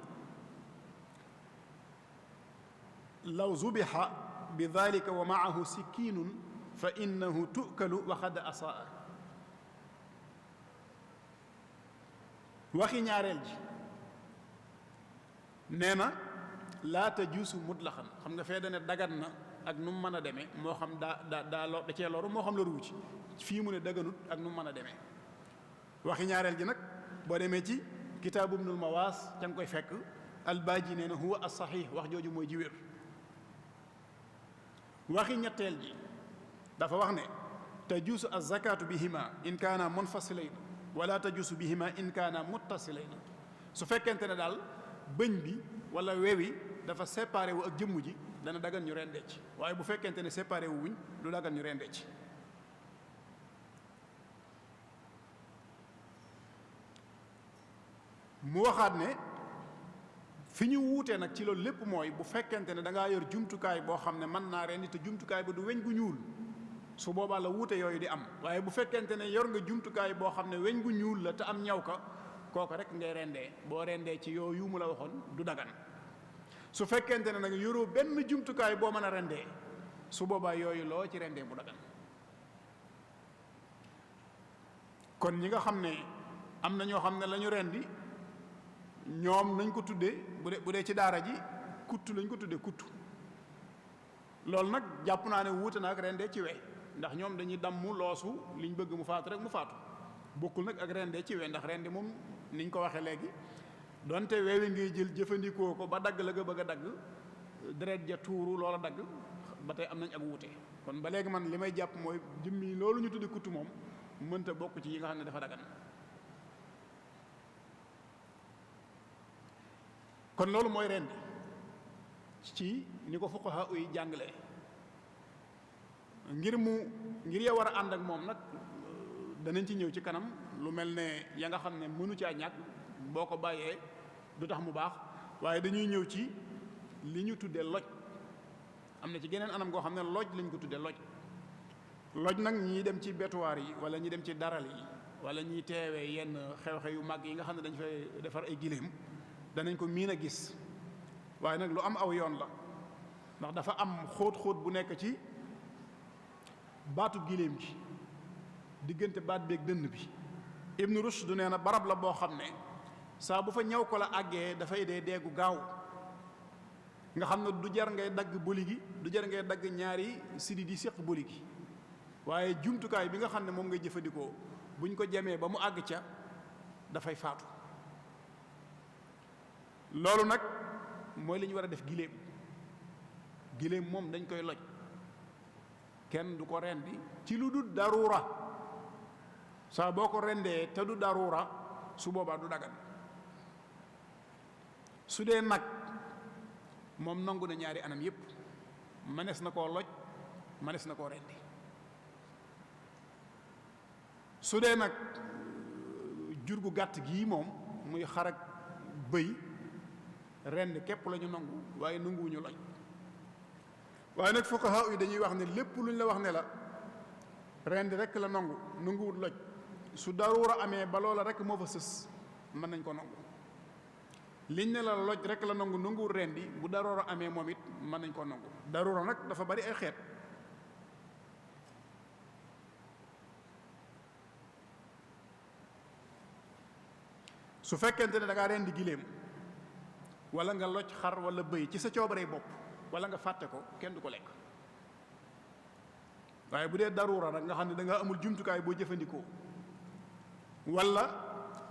law zubiha bi dalika wa maahu sikkiinun fa innahu tukalu wa qad asaa. waxi ñaareel ji nee na laa tajuusu mutlaqan, xam nga fee dane dagan na ak nu mu mën a demee, moo xam da cee loru moo xam loru ci. fii mu ne daganut ak nu mu mën a demee. waxi ñaareel ji nag boo demee ci kitaabu ibnul mawaas ca nga koy fekk albaaji nee na huwa as-saxiix, wax jooju mooy ji wér. waxi ñetteel ji dafa wax ne tajuusu az-zakaatu bihima in kaana munfasilayn wala tajuusu bihima in kaana muttasilayn. su fekkente ne daal bëñ bi wala wewi dafa séparé wu ak jëmm ji dana dagan ñu rendee ci, waaye bu fekkente ne séparé wu wuñ du dagan ñu rendee ci. mu waxaat ne fi ñu wuutee nag ci loolu lépp mooy bu fekkente ne da ngaa yor jumtukaay boo xam ne mën naa rendi te jumtukaay ba du weñ gu ñuul, su boobaa la wuute yooyu di am. waaye bu fekkente ne yor nga jumtukaay boo xam ne weñ gu ñuul la te am ñaw ka, kooku rek ngay rendee. boo rendee ci yooyu mu la waxoon du dagan. su fekkente ne nag yoroo benn jumtukaay boo mën a rendee, su boobaa yooyu loo ci rendee bu dagan. kon ñi nga xam ne am na ñoo xam ne la ñu rendi ñoom nañ ko tuddee bu dee ci daara ji kuttu lañ ko tuddee kuttu. loolu nag jàpp naa ne wuute na ak rendee ci we, ndax ñoom dañuy damm loosu liñ bëgg mu faatu rek mu faatu. bokkul nag ak rendee ci we, ndax rendi moom niñ ko waxee léegi donte weewi ngay jël jëfandikoo ko ba dagg la nga bëgg a dagg, deret ja tuuru loola dagg, ba tey am nañ ak wuute. kon ba léegi man li may jàpp mooy jëmmi loolu ñu tuddee kuttu moom mënta bokk ci yi nga xam ne dafa dagan. kon loolu mooy rendi ci ni ko fuqaha yi jàngale. ngir ya war a ànd ak moom nag danañ ci ñëw ci kanam, lu mel ne ya nga xam ne mënu caa ñàkk boo ko bàyyee du tax mu baax. waaye dañuy ñëw ci li ñu tuddee loj. am na ci geneen anam goo xam ne loj lañ ko tuddee loj. loj nag ñi dem ci betuwaar yi wala ñi dem ci daral yi wala ñiy teewee yenn xew-xew yu mag yi nga xam ne dañ fay defar ay giléem danañ ko miin a gis. waaye nag lu am aw yoon la, ndax dafa am xóot-xóot bu nekk ci baatu giléem gi diggante baat beeg dënn bi. Ibnu Rushd nee na barab la boo xam ne saa bu fa ñëw ko la àggee dafay dee deegu gaaw, nga xam ne du jar ngay dagg boli gi, du jar ngay dagg ñaari sidi di séq boli gi, waaye jumtukaay bi nga xam ne moom ngay jëfandikoo buñ ko jamee ba mu àgg ca dafay faatu. loolu nag mooy li ñu war a def giléem. giléem moom dañ koy loj, kenn du ko rendi ci lu dul daruura. saa boo ko rendee te du daruura su boobaa du dagan. su dee nag moom nangu na ñaari anam yépp, mënees na koo loj, mënees na koo rendi. su dee nag jur gu gàtt gii moom muy xar ak bëy, rend képp la ñu nangu waaye nanguwuñu loj. waaye nag fuqaha yi dañuy wax ne lépp luñ la wax ne la rend rek la nangu, nanguwut loj, su daruura amee ba loola rek moo fa sës mën nañ ko nangu. liñ ne la loj rek la nangu, nanguwut rendi, bu daruura amee moom it mën nañ ko nangu. daruura nag dafa bari ay xeet. su fekkente ne da ngaa rendi giléem wala nga loj xar wala bëy ci sa coobaree bopp wala nga fàtte ko, kenn du ko lekk. waaye bu dee daruura nag nga xam ne da nga amul jumtukaay boo jëfandikoo wala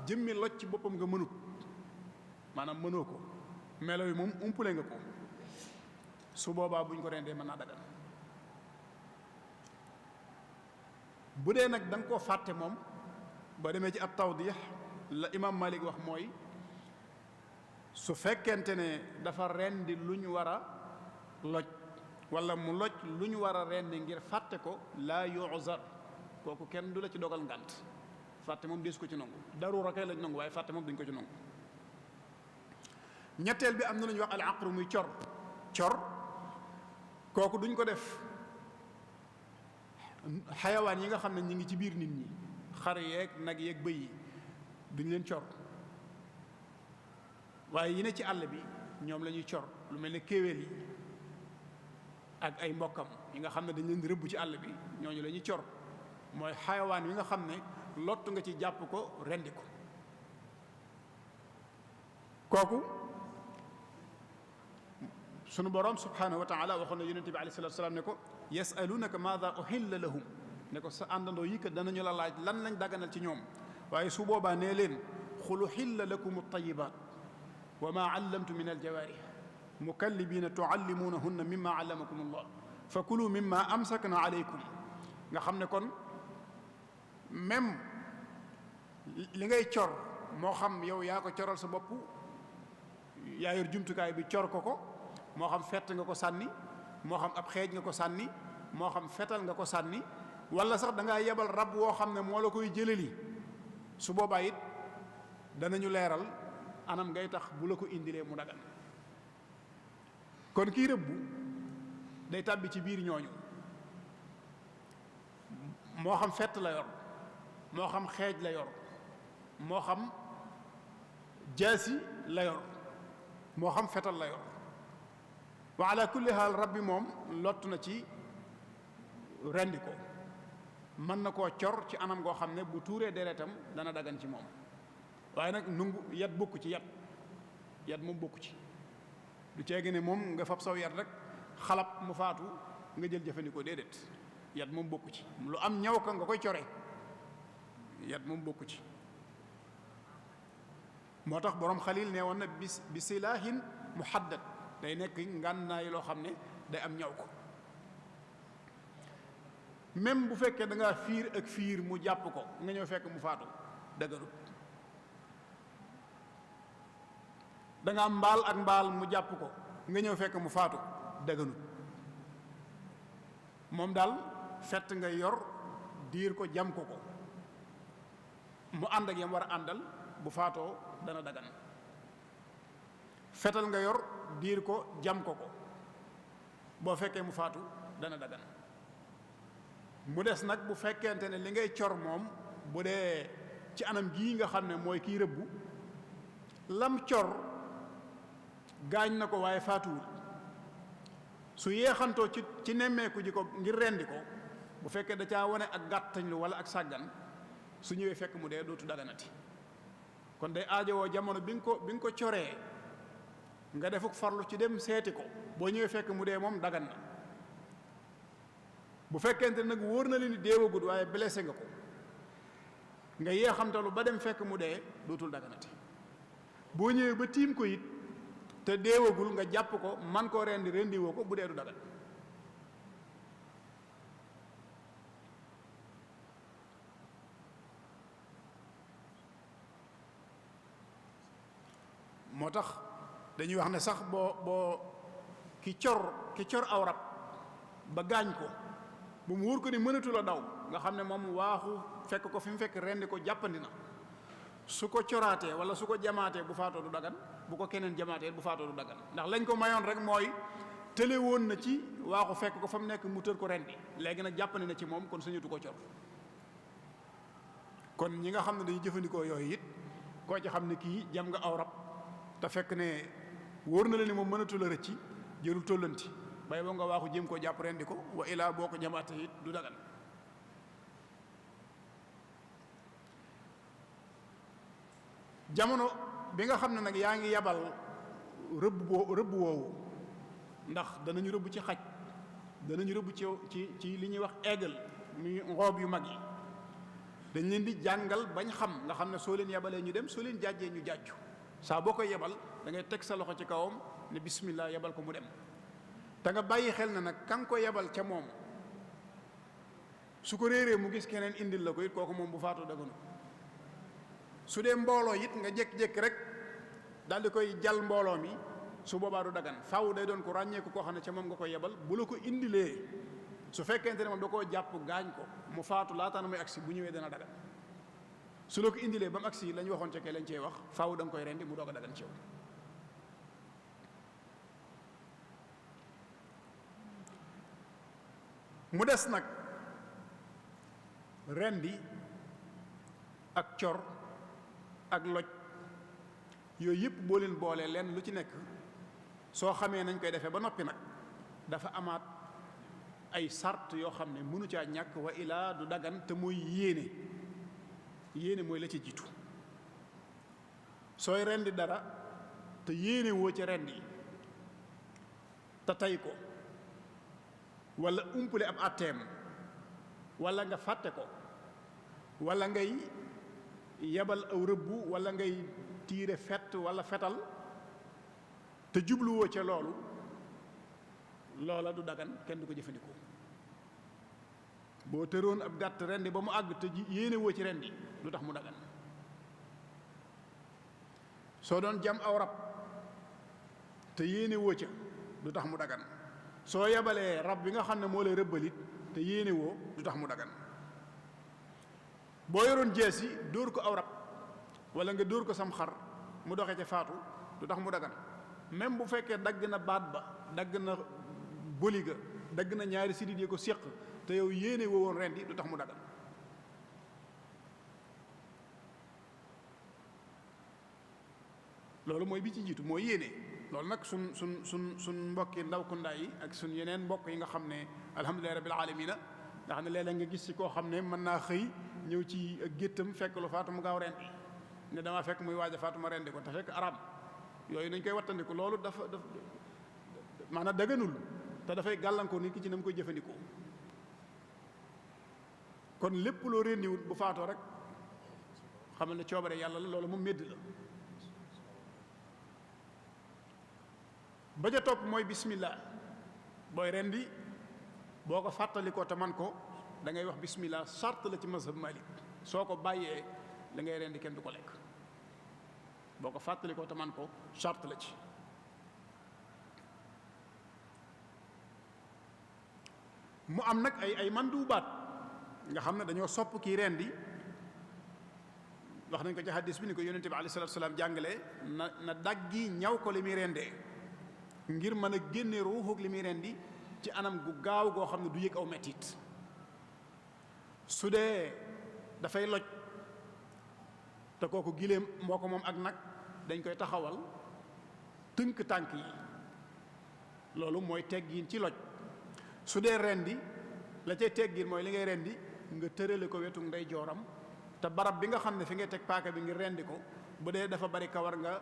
jëmmi loj ci boppam nga mënut, maanaam mënoo ko, melo yi moom umpule nga ko, su boobaa buñ ko rendee mën naa dagan. bu dee nag da nga koo fàtte moom, ba demee ci at tawdix la imam Malik wax mooy su fekkente ne dafa rendi lu ñu war a loj wala mu loj lu ñu war a rendi ngir fàtte ko, laa yu'zar, kooku kenn du la ci dogal ngànt. fàtte moom deesu ko ci nangu, daruura kay lañ nangu waaye fàtte moom duñ ko ci nangu. ñetteel bi am na lu ñuy wax al aqru muy cor. kooku duñ ko def xayawaan yi nga xam ne ñi ngi ci biir nit ñi, xar yeeg nag yeeg bëy yi duñ leen cor, waaye yi ne ci àll bi ñoom la ñuy cor, lu mel ne kéwél yi ak ay mbokkam yi nga xam ne dañ leen di rëbb ci àll bi ñooñu la ñuy cor mooy xayawaan yi nga xam ne lott nga ci jàpp ko rendi ko kooku sunu borom subhanahu wa taala waxoon na yonente bi alayhi salatu salaam ne ko yasalunaka maada uhilla lahum ne ko sa àndandoo yi kat danañu la laaj lan lañ daganal ci ñoom waaye su boobaa nee leen xul uhilla lakum altayibat wa ma allamtu min aljawarih mukallibina tuallimunahunna mimma allamakum allah fa kulu mimma amsakna alaykum nga xam ne kon même li ngay cor moo xam yow yaa ko coral sa bopp yaa yor jumtukaay bi cor ko moo xam fett nga ko sànni moo xam ab xeej nga ko sànni moo xam fetal nga ko sànni wala sax da ngaa yebal rab woo xam ne moo la koy jëlali su boobaa it danañu leeral anam ngay tax bu la ko indilee mu dagan kon kii rëbbu day tàbbi ci biir ñooñu moo xam fett la yor moo xam xeej la yor moo xam jaasi la yor moo xam fetal la yor wa ala kulli haal rab bi moom lott na ci rendi ko mën na koo cor ci anam goo xam ne bu tuuree deretam dana dagan ci moom waaye nag nungu yat bokku ci yat moom bokku ci du ceegi ne moom nga fab saw yat rek xalab mu faatu nga jël jëfandikoo déedéet yat moom bokku ci lu am ñaw ka nga koy core yat moom bokku ci moo tax boroom xalil nee woon na bi silaahin muhaddad day nekk ngànnaay loo xam ne day am ñaw ko même bu fekkee da ngaa fiir ak fiir mu jàpp ko nga ñëw fekk mu faatu dëgërut da nga am mbaal ak mbaal mu jàpp ko nga ñëw fekk mu faatu dëgërut moom daal fett nga yor diir ko jam ko mu ànd ak yam war a àndal bu faatoo dana dagan fetal nga yor diir ko jam ko boo fekkee mu faatu dana dagan mu des nag bu fekkente ne li ngay cor moom bu dee ci anam gii nga xam ne mooy kii rëbbu lam cor gaañ na ko waaye faatuwul su yeexantoo ci nemmeeku ji ko ngir rendi ko bu fekkee da caa wane ak gàttañlu wala ak sàggan su ñëwee fekk mu dee dootu daganati kon day aajowoo jamono bi nga ko coree nga defuk farlu ci dem seeti ko boo ñëwee fekk mu dee moom dagan na bu fekkente nag wóor na leen ni deewagut waaye blessé nga ko nga yeexamtalu ba dem fekk mu dee dootul daganati boo ñëwee ba tiim ko it te deewagul nga jàpp ko man koo rendi woo ko bu dee du dagan moo tax dañuy wax ne sax boo ki cor aw rab ba gaañ ko bu mu wóor ko ni mënatu la daw nga xam ne moom waaxu fekk ko fi mu fekk rendi ko jàppandi na su ko coraatee wala su ko jamaatee bu faatoo du dagan bu ko keneen jamaatee bu faatoo du dagan ndax lañ ko mayoon rek mooy tële woon na ci waaxu fekk ko fa mu nekk mu tër ko rendi léegi nag jàppandi na ci moom kon sañatu ko cor kon ñi nga xam ne dañuy jëfandikoo yooyu it koo ci xam ne kii jam nga aw rab te fekk ne wóor na la ni moom mënatu la rëcci jërul tollanti bay boo nga waaxu jéem koo jàpp rendi ko wa ilaa boo ko jamaatee it du dagan jamono bi nga xam ne nag yaa ngi yabal rëbb woowu ndax danañu rëbb ci xaj danañu rëbb ci li ñuy wax aigle muy ngoob yu mag yi dañ leen di jàngal bañ xam nga xam ne soo leen yabalee ñu dem soo leen jàjjee ñu jàjju saa boo koy yebal da ngay teg sa loxo ci kawam ne bismillah yebal ko mu dem te nga bàyyi xel na nag ka nga ko yebal ca moom su ko réeree mu gis keneen indil la ko it kooku moom bu faatoo daganu su dee mbooloo it nga jékki-jékki rek daal di koy jal mbooloo mi su boobaa du dagan faaw day doon ko ràññeeku koo xam ne ca moom nga koy yebal bu la ko indilee su fekkente ne moom da koo jàpp gaañ ko mu faatu laataan muy agsi bu ñëwee dana dagan su la ko indilee ba mu agsi la ñu waxoon ca kee lañ cey wax faaw da nga koy rendi mu doog a dagan ci yow mu des nag rendi ak cor ak loj yooyu yëpp boo leen boolee lenn lu ci nekk soo xamee nañ koy defee ba noppi nag dafa amaat ay sart yoo xam ne mënu caa ñàkk wa ilaa du dagan te mooy yéene mooy la ci jiitu sooy rendi dara te yéene woo ci rendi te tey ko wala umpule ab atteem wala nga fàtte ko wala ngay yebal aw rëbbu wala ngay tiire fett wala fetal te jubluwoo ca loolu loola du dagan kenn du ko jëfandikoo boo tëroon ab gàtt rendi ba mu àgg te yéene woo ci rendi lu tax mu dagan soo doon jam aw rab te yéene woo ca du tax mu dagan soo yebalee rab bi nga xam ne moo lay rëbbalit te yéene woo du tax mu dagan boo yoroon jeesi dóor ko aw rab wala nga dóor ko sam xar mu doxee ca faatu du tax mu dagan même bu fekkee dagg na baat ba dagg na boliga dagg na ñaari sidit yi ko séq te yow yéene woo woon rendi du tax mu dagan loolu mooy bi ci jiitu mooy yéene loolu nag sun mbokki ndaw kundaay yi ak sun yeneen mbokk yi nga xam ne alhamdulilahi rabbil alamina nga xam ne léeg-léeg nga gis ci koo xam ne mën naa xëy ñëw ci géttam fekk lu faatu mu gaaw rendi ne damaa fekk muy waaj a faatu ma rendi ko te fekk arab yooyu nañ koy wattandiku loolu dafa maanaam daganul te dafay gàllankoor nit ki ci na mu koy jëfandikoo kon lépp loo rendiwut bu faatoo rek xamal ne coobare yàlla la loolu moom médd la ba ja topp mooy bismillah booy rendi boo ko fàttalikoo te man ko da ngay wax bismillah sart la ci mazhab malik soo ko bàyyee la ngay rendi kenn du ko lekk boo ko fàttalikoo te man ko sart la ci mu am nag ay manduubaat nga xam ne dañoo sopp kii rendi wax nañ ko ci hadis bi ni ko yonente bi alayhi salaatu salaam jàngale na daggi ñaw ko li muy rendee ngir mën a génne ruuxuk li muy rendi ci anam gu gaaw goo xam ne du yëg aw mettit su dee dafay loj te kooku giléem moo ko moom ak nag dañ koy taxawal tënk tànk yi loolu mooy teggiin ci loj su dee rendi la cay teggiin mooy li ngay rendi nga tërale ko wetu ndey jooram te barab bi nga xam ne fi ngay teg paaka bi ngir rendi ko bu dee dafa bari kawar nga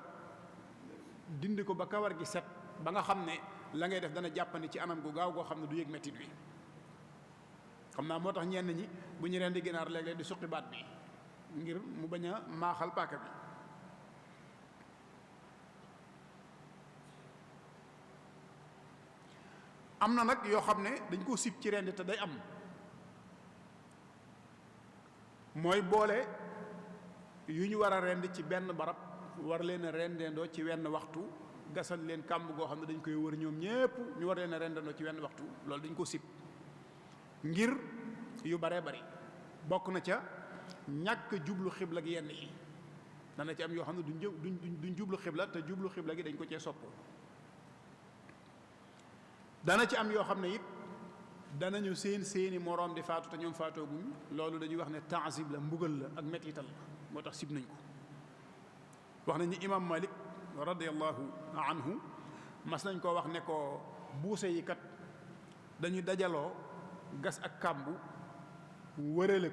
dindi ko ba kawar gi set ba nga xam ne la ngay def dana jàppandi ci anam gu gaaw goo xam ne du yëg mettit wi xam naa moo tax ñenn ñi bu ñu rendi ginaar léeg-léeg di suqi baat bi ngir mu bañ a maaxal paaka bi am na nag yoo xam ne dañ koo sib ci rendi te day am mooy boole yu ñu war a rendi ci benn barab war leen a rendeendoo ci wenn waxtu gasal leen kàmb goo xam ne dañ koy wër ñoom ñépp ñu war leen a rendeendoo ci wenn waxtu loolu dañ ko sib ngir yu baree bari bokk na ca ñàkk jublu xibla gi yenn yi dana ci am yoo xam ne duñ jublu xibla te jublu xibla gi dañ ko cee sopp dana ci am yoo xam ne it danañu seeni moroom di faatu te ñoom faatooguñ loolu dañuy wax ne taazib la mbugal la ak mettital la moo tax sib nañ ko wax nañ ni imam Malik radiyallahu anhu mas nañ koo wax ne ko buuse yi kat dañuy dajaloo gas ak kàmbu wërale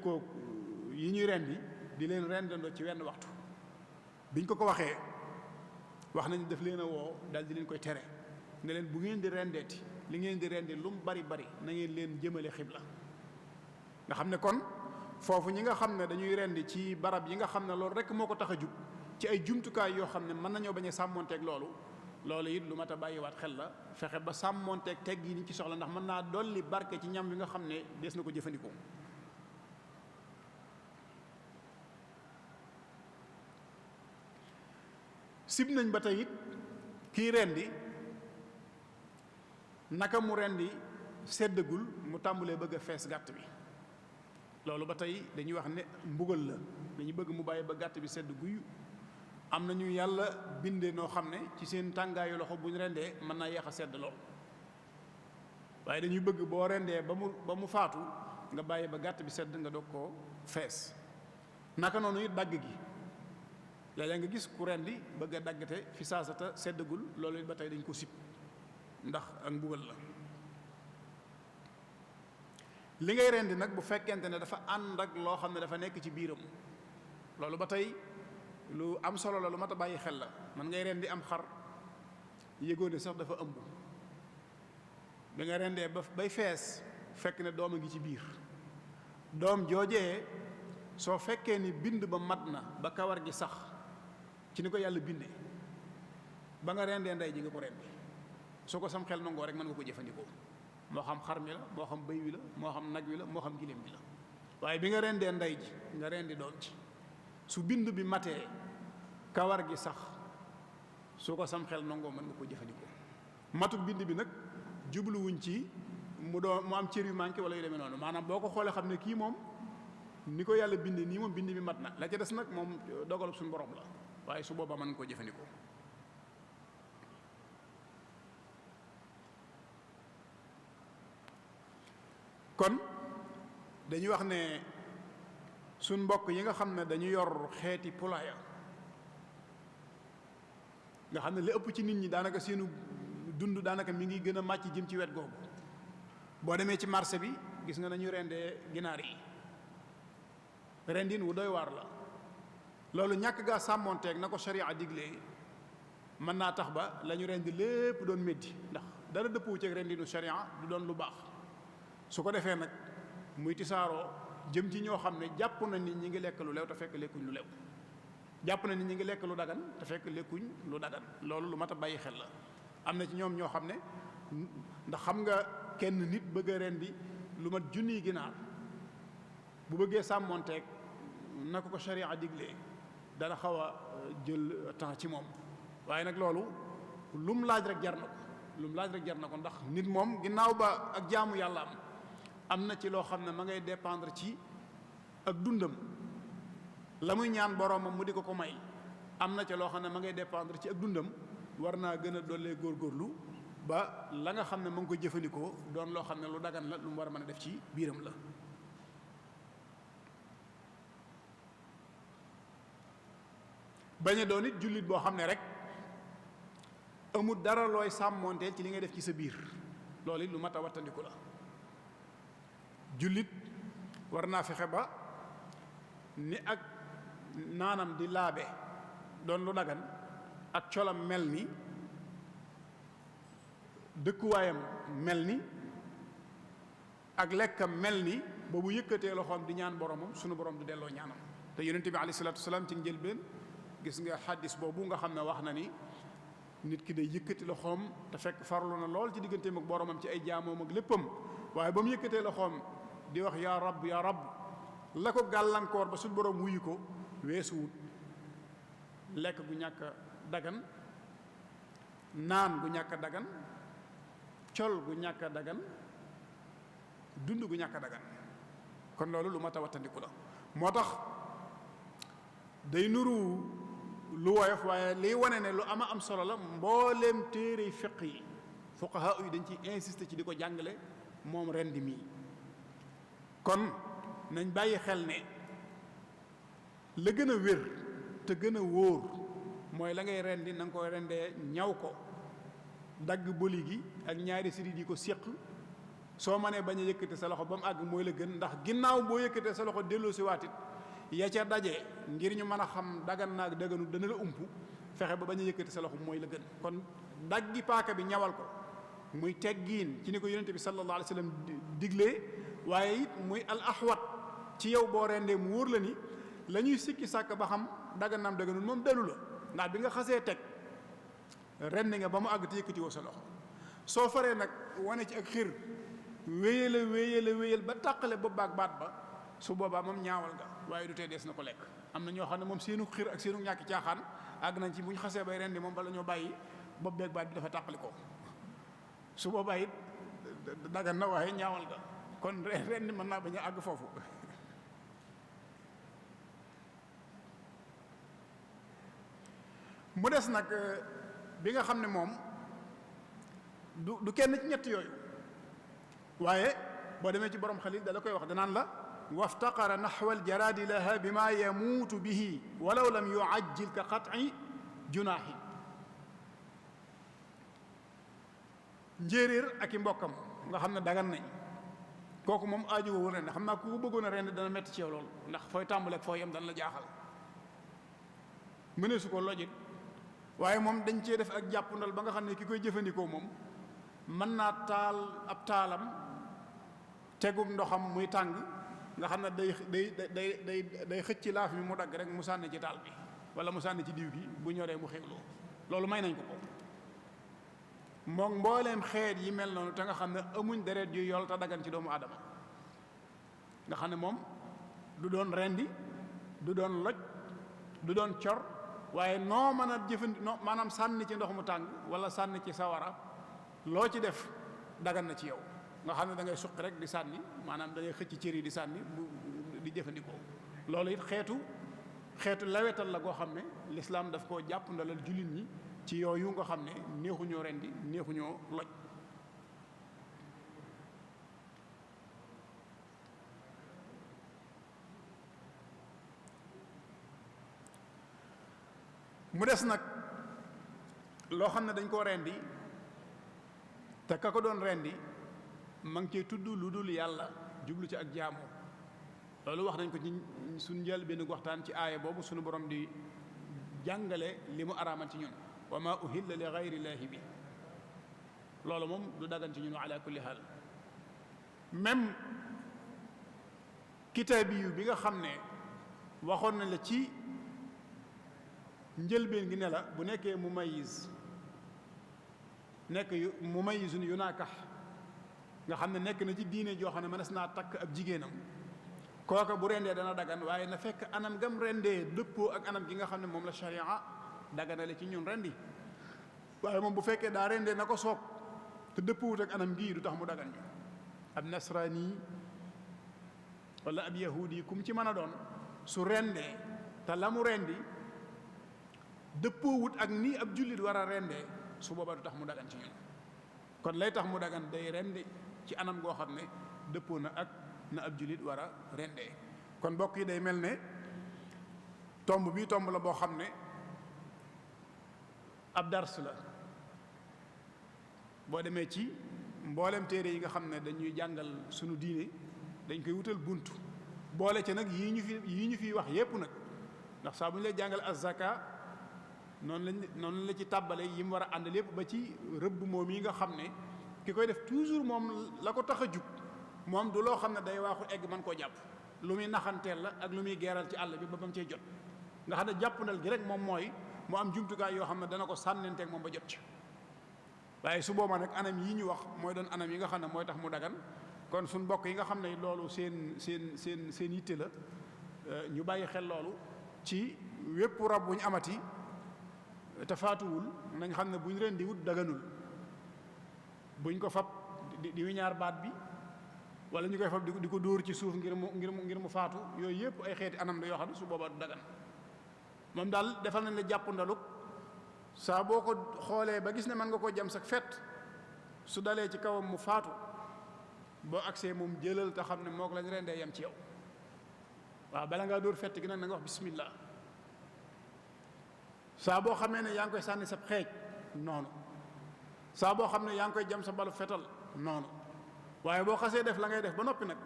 ko yi ñuy rendi di leen rendandoo ci wenn waxtu biñ ko waxee wax nañ def leen a woo daal di leen koy tere ne leen bu ngeen di rendeeti li ngeen di rendi lu mu bari na ngeen leen jëmale xibla nga xam ne kon foofu ñi nga xam ne dañuy rendi ci barab yi nga xam ne loolu rek moo ko tax a jug ci ay jumtukaay yoo xam ne mën nañoo bañ a sàmmonteeg loolu it lu mat a bàyyiwaat xel la fexe ba sàmmonteeg teg yi ni ci soxla ndax mën naa dolli barke ci ñam wi nga xam ne des na ko jëfandikoo sib nañ ba tey it kii rendi naka mu rendi seddagul mu tàmbulee bëgg a fees gàtt bi loolu ba tey dañuy wax ne mbugal la dañuy bëgg mu bàyyi ba gàtt bi sedd guyu am na ñu yàlla bindee noo xam ne ci seen tàngaayu loxo bu ñu rendee mën naa yeex a sedd lool waaye dañuy bëgg boo rendee ba mu faatu nga bàyyi ba gàtt bi sedd nga doog koo fees naka noonu it dagg gi léeg-léeg nga gis ku rendi bëgg a daggate fi saasata seddagul loolu it ba tey dañ ko sib ndax ak mbugal la li ngay rendi nag bu fekkente ne dafa ànd ak loo xam ne dafa nekk ci biiram loolu ba tey lu am solo la, lu mat a bàyyi xel la. man ngay rendi am xar yëgoo ne sax dafa ëmb, bi nga rendee ba bay fees fekk ne doom a ngi ci biir. doom joojee soo fekkee ni bind ba mat na ba kawar gi sax ci ni ko yàlla bindee, ba nga rendee ndey ji nga ko rendi, soo ko sam xel nangoo rek mën nga ko jëfandikoo. moo xam xar mi la, moo xam bëy wi la, moo xam nag wi la, moo xam giléem bi la. waaye bi nga rendee ndey ji nga rendi doom ci, su bind bi matee kawar gi sax, su ko sam xel nangoo mën nga ko jëfandikoo. matuk bind bi nag jubluwuñ ci mu am cër yu manqué wala yu demee noonu. maanaam boo ko xoolee xam ne kii moom ni ko yàlla bindee nii moom bind bi mat na, la ca des nag moom dogalub suñu borom la, waaye su boobaa mën nga koo jëfandikoo. kon dañuy wax ne suñ mbokk yi nga xam ne dañu yor xeeti pulaaya, nga xam ne li ëpp ci nit ñi daanaka seenu dund daanaka mi ngi gën a màcc jëm ci wet googu. boo demee ci marché bi gis nga nañu rendee ginaar yi, rendin wu doy waar la. loolu ñàkk gaa sàmmoonteeg na ko sharia diglee mën naa tax ba la ñu rendi lépp doon métti, ndax dara dëppwu ceeg rendinu sharia du doon lu baax. su ko defee nag muy tisaaroo jëm ci ñoo xam ne jàpp na ni ñi ngi lekk lu lew te fekk lekkuñ lu lew, jàpp na ni ñi ngi lekk lu dagan te fekk lekkuñ lu dagan. loolu lu mat a bàyyi xel la. am na ci ñoom ñoo xam ne ndax xam nga kenn nit bëgg a rendi lu mat junniy ginaar, bu bëggee sàmmonteeg na ko sharia diglee dana xaw a jël temps ci moom. waaye nag loolu lum laaj rek jar na ko, lum laaj rek jar na ko, ndax nit moom ginnaaw ba ak jaamu yàlla am na ci loo xam ne ma ngay dépendre ci ak dundam, la muy ñaan boroomam mu di ko may. am na ci loo xam ne ma ngay dépendre ci ak dundam, war naa gën a dollee góorgóorlu ba la nga xam ne ma ngi ko jëfandikoo doon loo xam ne lu dagan la, lu mu war a mën a def ci biiram la. bañ a doon it jullit boo xam ne rek amul dara looy sàmmoonteel ci li ngay def ci sa biir, loolu it lu mat a wattandiku la. jullit war naa fexe ba ni ak naanam di laabe doon lu dagan, ak colam mel ni, dëkkuwaayam mel ni, ak lekkam mel ni, ba bu yëkkatee loxoom di ñaan boromam sunu borom du delloo ñaanam. te yonente bi alayhi salaatu wasalaam ci njëlbeen gis nga xaddis boobu nga xam ne wax na ni nit ki day yëkkati loxoom te fekk farlu na lool ci digganteem ak boromam ci ay jaamoom ak léppam, waaye ba mu yëkkatee loxoom di wax yaa rab yaa rab, la ko gàllankoor ba suñu borom wuyu ko weesuwut lekk gu ñàkk a dagan, naan gu ñàkk a dagan, col gu ñàkk a dagan, dund gu ñàkk a dagan. kon loolu lu mat a wattandiku la. moo tax day nuru lu woyof, waaye liy wane ne lu ama am solo la. mbooleem téere fiq yi fuqaha yi dañ ci insister ci di ko jàngale moom rendi mii. kon nañ bàyyi xel ne la gën a wér te gën a wóor mooy la ngay rendi na nga koy rendee ñaw ko, dagg boli gi ak ñaari sirit yi ko séq. soo mënee bañ a yëkkate sa loxo ba mu àgg mooy la gën, ndax ginnaaw boo yëkkatee sa loxo delloo si waatit ya ca daje ngir ñu mën a xam dagan naag daganu dana la ump, fexe ba bañ a yëkkate sa loxo mooy la gën. kon daggi paaka bi ñawal ko muy teggiin ci ni ko yonente bi sallallahu alayhi wa sallam diglee, waaye it muy al ahwat ci yow boo rendee mu wóor la ni la ñuy sikki sàkk ba xam dagan naam daganul moom dalu la, ndax bi nga xasee teg rendi nga ba mu àgg te yëkkati woo sa loxo. soo faree nag wane ci ak xir wéyal ba tàqale ba baag baat ba, su boobaa moom ñaawal nga, waaye du tee dees na ko lekk. am na ñoo xam ne moom seenu xir ak seenu ñàkki caaxaan àgg nañ ci bu ñu xasee bay rendi moom bala ñoo bàyyi bopp beeg baat bi dafa tàqali ko, su boobaa it dagan na waaye ñaawal nga. kon rendi mën naa bañ a àgg foofu. mu des nag bi nga xam ne moom du kenn ci ñett yooyu, waaye boo demee ci borom xalil da la koy wax danaan la waftaqara naxwa aljaraadi laha bima yamuutu bihi walaw lam yuajjil ka qat'i junaahi. njéeréer ak i mbokkam nga xam ne dagan nañ, kooku moom aajowul ren xam naa ku ko bëggoon a ren dana metti ci yow loolu ndax fooy tàmbaleeg foo yem dana la jaaxal mënee su ko lojit waaye moom dañ cee def ak jàppandal ba nga xam ne ki koy jëfandikoo moom mën naa taal ab taalam tegub ndoxam muy tàng nga xam ne day xëcc laaf mi mu dagg rek mu sànni ci taal bi wala mu sànni ci diw gi bu ñoree mu xewloo loolu may nañ ko ko moom mbooleem xeet yi mel noonu te nga xam ne amuñ deret yu yol te dagan ci doomu aadama nga xam ne moom du doon rendi du doon loj du doon cor waaye noo mën a noo maanaam sànni ci ndox mu tàng wala sànni ci sawara loo ci def dagan na ci yow nga xam ne da ngay suqi rek di sànni maanaam da ngay xëcc cër yi di sànni di jëfandikoo loolu it xeetu lawetal la goo xam ne lislaam daf koo jàpp ndalal jullit ñi ci yooyu nga xam ne neexuñoo rendi neexuñoo loj mu des nag loo xam ne dañ koo rendi te ka ko doon rendi ma ngi cee tudd lu dul yàlla jublu ci ak jaamu loolu wax nañ ko ci suñ njël benn waxtaan ci aaya boobu suñu borom di jàngale li mu araamal ci ñun wa ma uhilla li gayrillaahi bi loolu moom du dagan ci ñun ala kulli haal même kitaabi bi nga xam ne waxoon nañ la ci njëlbeen gi ne la bu nekkee mumayyiz nekk mumayyizun yunaakax nga xam ne nekk na ci diine joo xam ne mënees naa takk ab jigéenam kooka bu rendee dana dagan waaye na fekk anam gam rendee dëppoo ak anam gi nga xam ne moom la sharia daganale ci ñun rendi waaye moom bu fekkee daa rendee na ko soog te dëppoowut ak anam gii du tax mu dagan ñu ab nasraani wala ab yahudi kum ci mën a doon su rendee te la mu rendi dëppoowut ak nii ab jullit war a rendee su boobaa du tax mu dagan ci ñun kon lay tax mu dagan day rendi ci anam goo xam ne dëppoo na ak na ab jullit war a rendee kon mbokk yi day mel ne tomb bii tomb la boo xam ne ab dars la boo demee ci mboolem téere yi nga xam ne dañuy jàngal sunu diine dañ koy wutal bunt boole ca nag yii ñu fiy wax yépp nag ndax saa bu ñu lay jàngal azaka noonu la ci tàbbale yi mu war a ànd lépp ba ci rëbb moom yi nga xam ne ki koy def toujours moom la ko tax a jug moom du loo xam ne day waaxu egg mën koo jàpp lu muy naxanteel la ak lu muy geeral ci àll bi ba mu cey jot nga xam ne jàppandal gi rek moom mooy mu am jumtukaay yoo xam ne dana ko sànnenteeg moom ba jot ci waaye su boobaa nag anam yi ñu wax mooy doon anam yi nga xam ne mooy tax mu dagan kon suñ mbokk yi nga xam ne loolu seen yitte la ñu bàyyi xel loolu ci wépp rab bu ñu amati te faatuwul nañ xam ne buñ ren di wut daganul buñ ko fab di wiñaar baat bi wala ñu koy fab di ko dóor ci suuf ngir mu faatu yooyu yëpp ay xeeti anam la yoo xam ne su boobaa du dagan moom daal defal nañ la jàpp ndaluk saa boo ko xoolee ba gis ne mën nga koo jam sak fet su dalee ci kawam mu faatu boo agsee moom jëlal te xam ne moo ko lañ rendee yem ci yow waaw bala ngaa dóor fett gi nag na nga wax bismillah saa boo xamee ne yaa ngi koy sànni sa xeej noonu saa boo xam ne yaa ngi koy jam sa balu fetal noonu waaye boo xasee def la ngay def ba noppi nag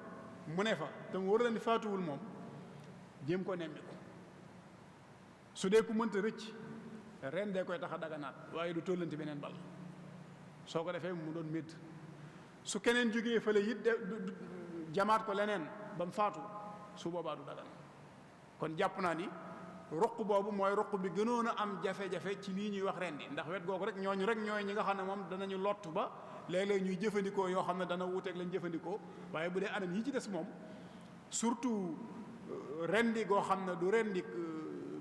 mu ne fa te mu war la ni faatuwul moom jéem ko nemmi ko su dee ku mënta rëcc ren dee koy tax a daganaat waaye du tóllanti beneen bal soo ko defee mu doon médd su keneen jógee fële it jamaat ko leneen ba mu faatu su boobaa du dagan kon jàpp naa ni ruq boobu mooy ruq bi gënoon a am jafe-jafe ci lii ñuy wax rendi ndax wet googu rek ñooñu rek ñooy ñi nga xam ne moom danañu lott ba léeg-léeg ñuy jëfandikoo yoo xam ne dana wuuteeg lañ jëfandikoo waaye bu dee anam yi ci des moom surtout rendi goo xam ne du rendi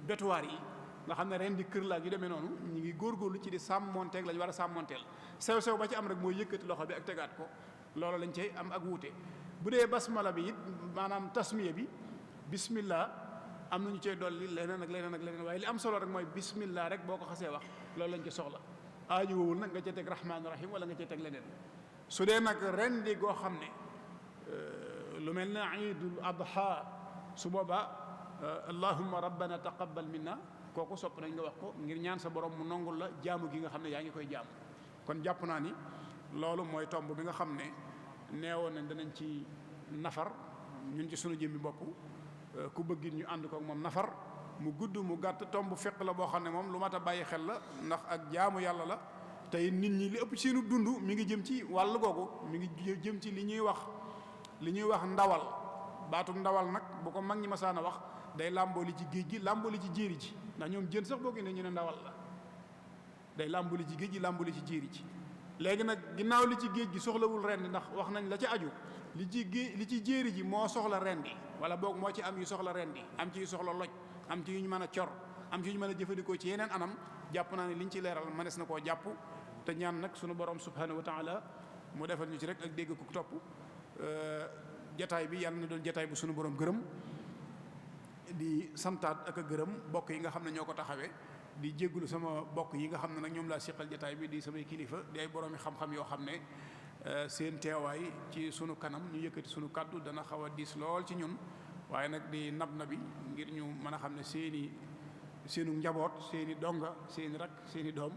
bétuwaar yi nga xam ne rendi kër la yu demee noonu ñu ngi góorgóorlu ci di sàmmonteeg lañ war a sàmmonteel sew-sew ba ci am rek mooy yëkkati loxo bi ak tegaat ko loolu lañ cay am ak wuute bu dee basmala bi it maanaam tasmiya bi bismillah am nañu cey dolli leneen ak leneen ak leneen waaye li am solo rek mooy bismillah rek boo ko xasee wax loolu lañ ci soxla aaju wowul nag nga cay teg rahmaani rahim wala nga cay teg leneen su dee nag rendi goo xam ne lu mel ne iidul adha su boobaa allahumma rabbana taqabbal minna kooku sopp nañ nga wax ko ngir ñaan sa borom mu nongul la jaamu gi nga xam ne yaa ngi koy jaamu kon jàpp naa ni loolu mooy tomb bi nga xam ne neewoon nañ danañ ci nafar ñun ci sunu jëmmi bopp ku bëggit ñu ànd ko ak moom nafar mu gudd mu gàtt tomb fiq la boo xam ne moom lu mat a bàyyi xel la ndax ak jaamu yàlla la tey nit ñi li ëpp ci seenu dund mi ngi jëm ci wàll googu mi ngi jëm ci li ñuy wax ndawal baatum ndawal nag bu ko mag ñi masaana wax day làmboo li ci géej gi làmboo li ci jéeri ji ndax ñoom jën sax boo génnee ñu ne ndawal la day làmboo li ci géej gi làmboo li ci jéeri ji léegi nag ginnaaw li ci géej gi soxlawul rendi ndax wax nañ la ci aju li ci jéeri ji moo soxla rendi wala boog moo ci am yu soxla rendi am ci yu soxla loj am ci yu ñu mën a cor am ci yu ñu mën a jëfandikoo ci yeneen anam jàpp naa ne liñ ci leeral mënees na koo jàpp te ñaan nag sunu borom subhanahu wa taala mu defal ñu ci rek ak dégg ku topp jataay bi yàlla na doon jataay bu sunu borom gërëm di santaat ak a gërëm bokk yi nga xam ne ñoo ko taxawee di jéggulu sama bokk yi nga xam ne nag ñoom laa siqal jataay bi di samay kilifa di ay boroomi xam-xam yoo xam ne seen teewaay ci sunu kanam ñu yëkkati sunu kàddu dana xaw a diis lool ci ñun waaye nag di nab bi ngir ñu mën a xam ne seenu njaboot seeni donga seeni rak seeni doom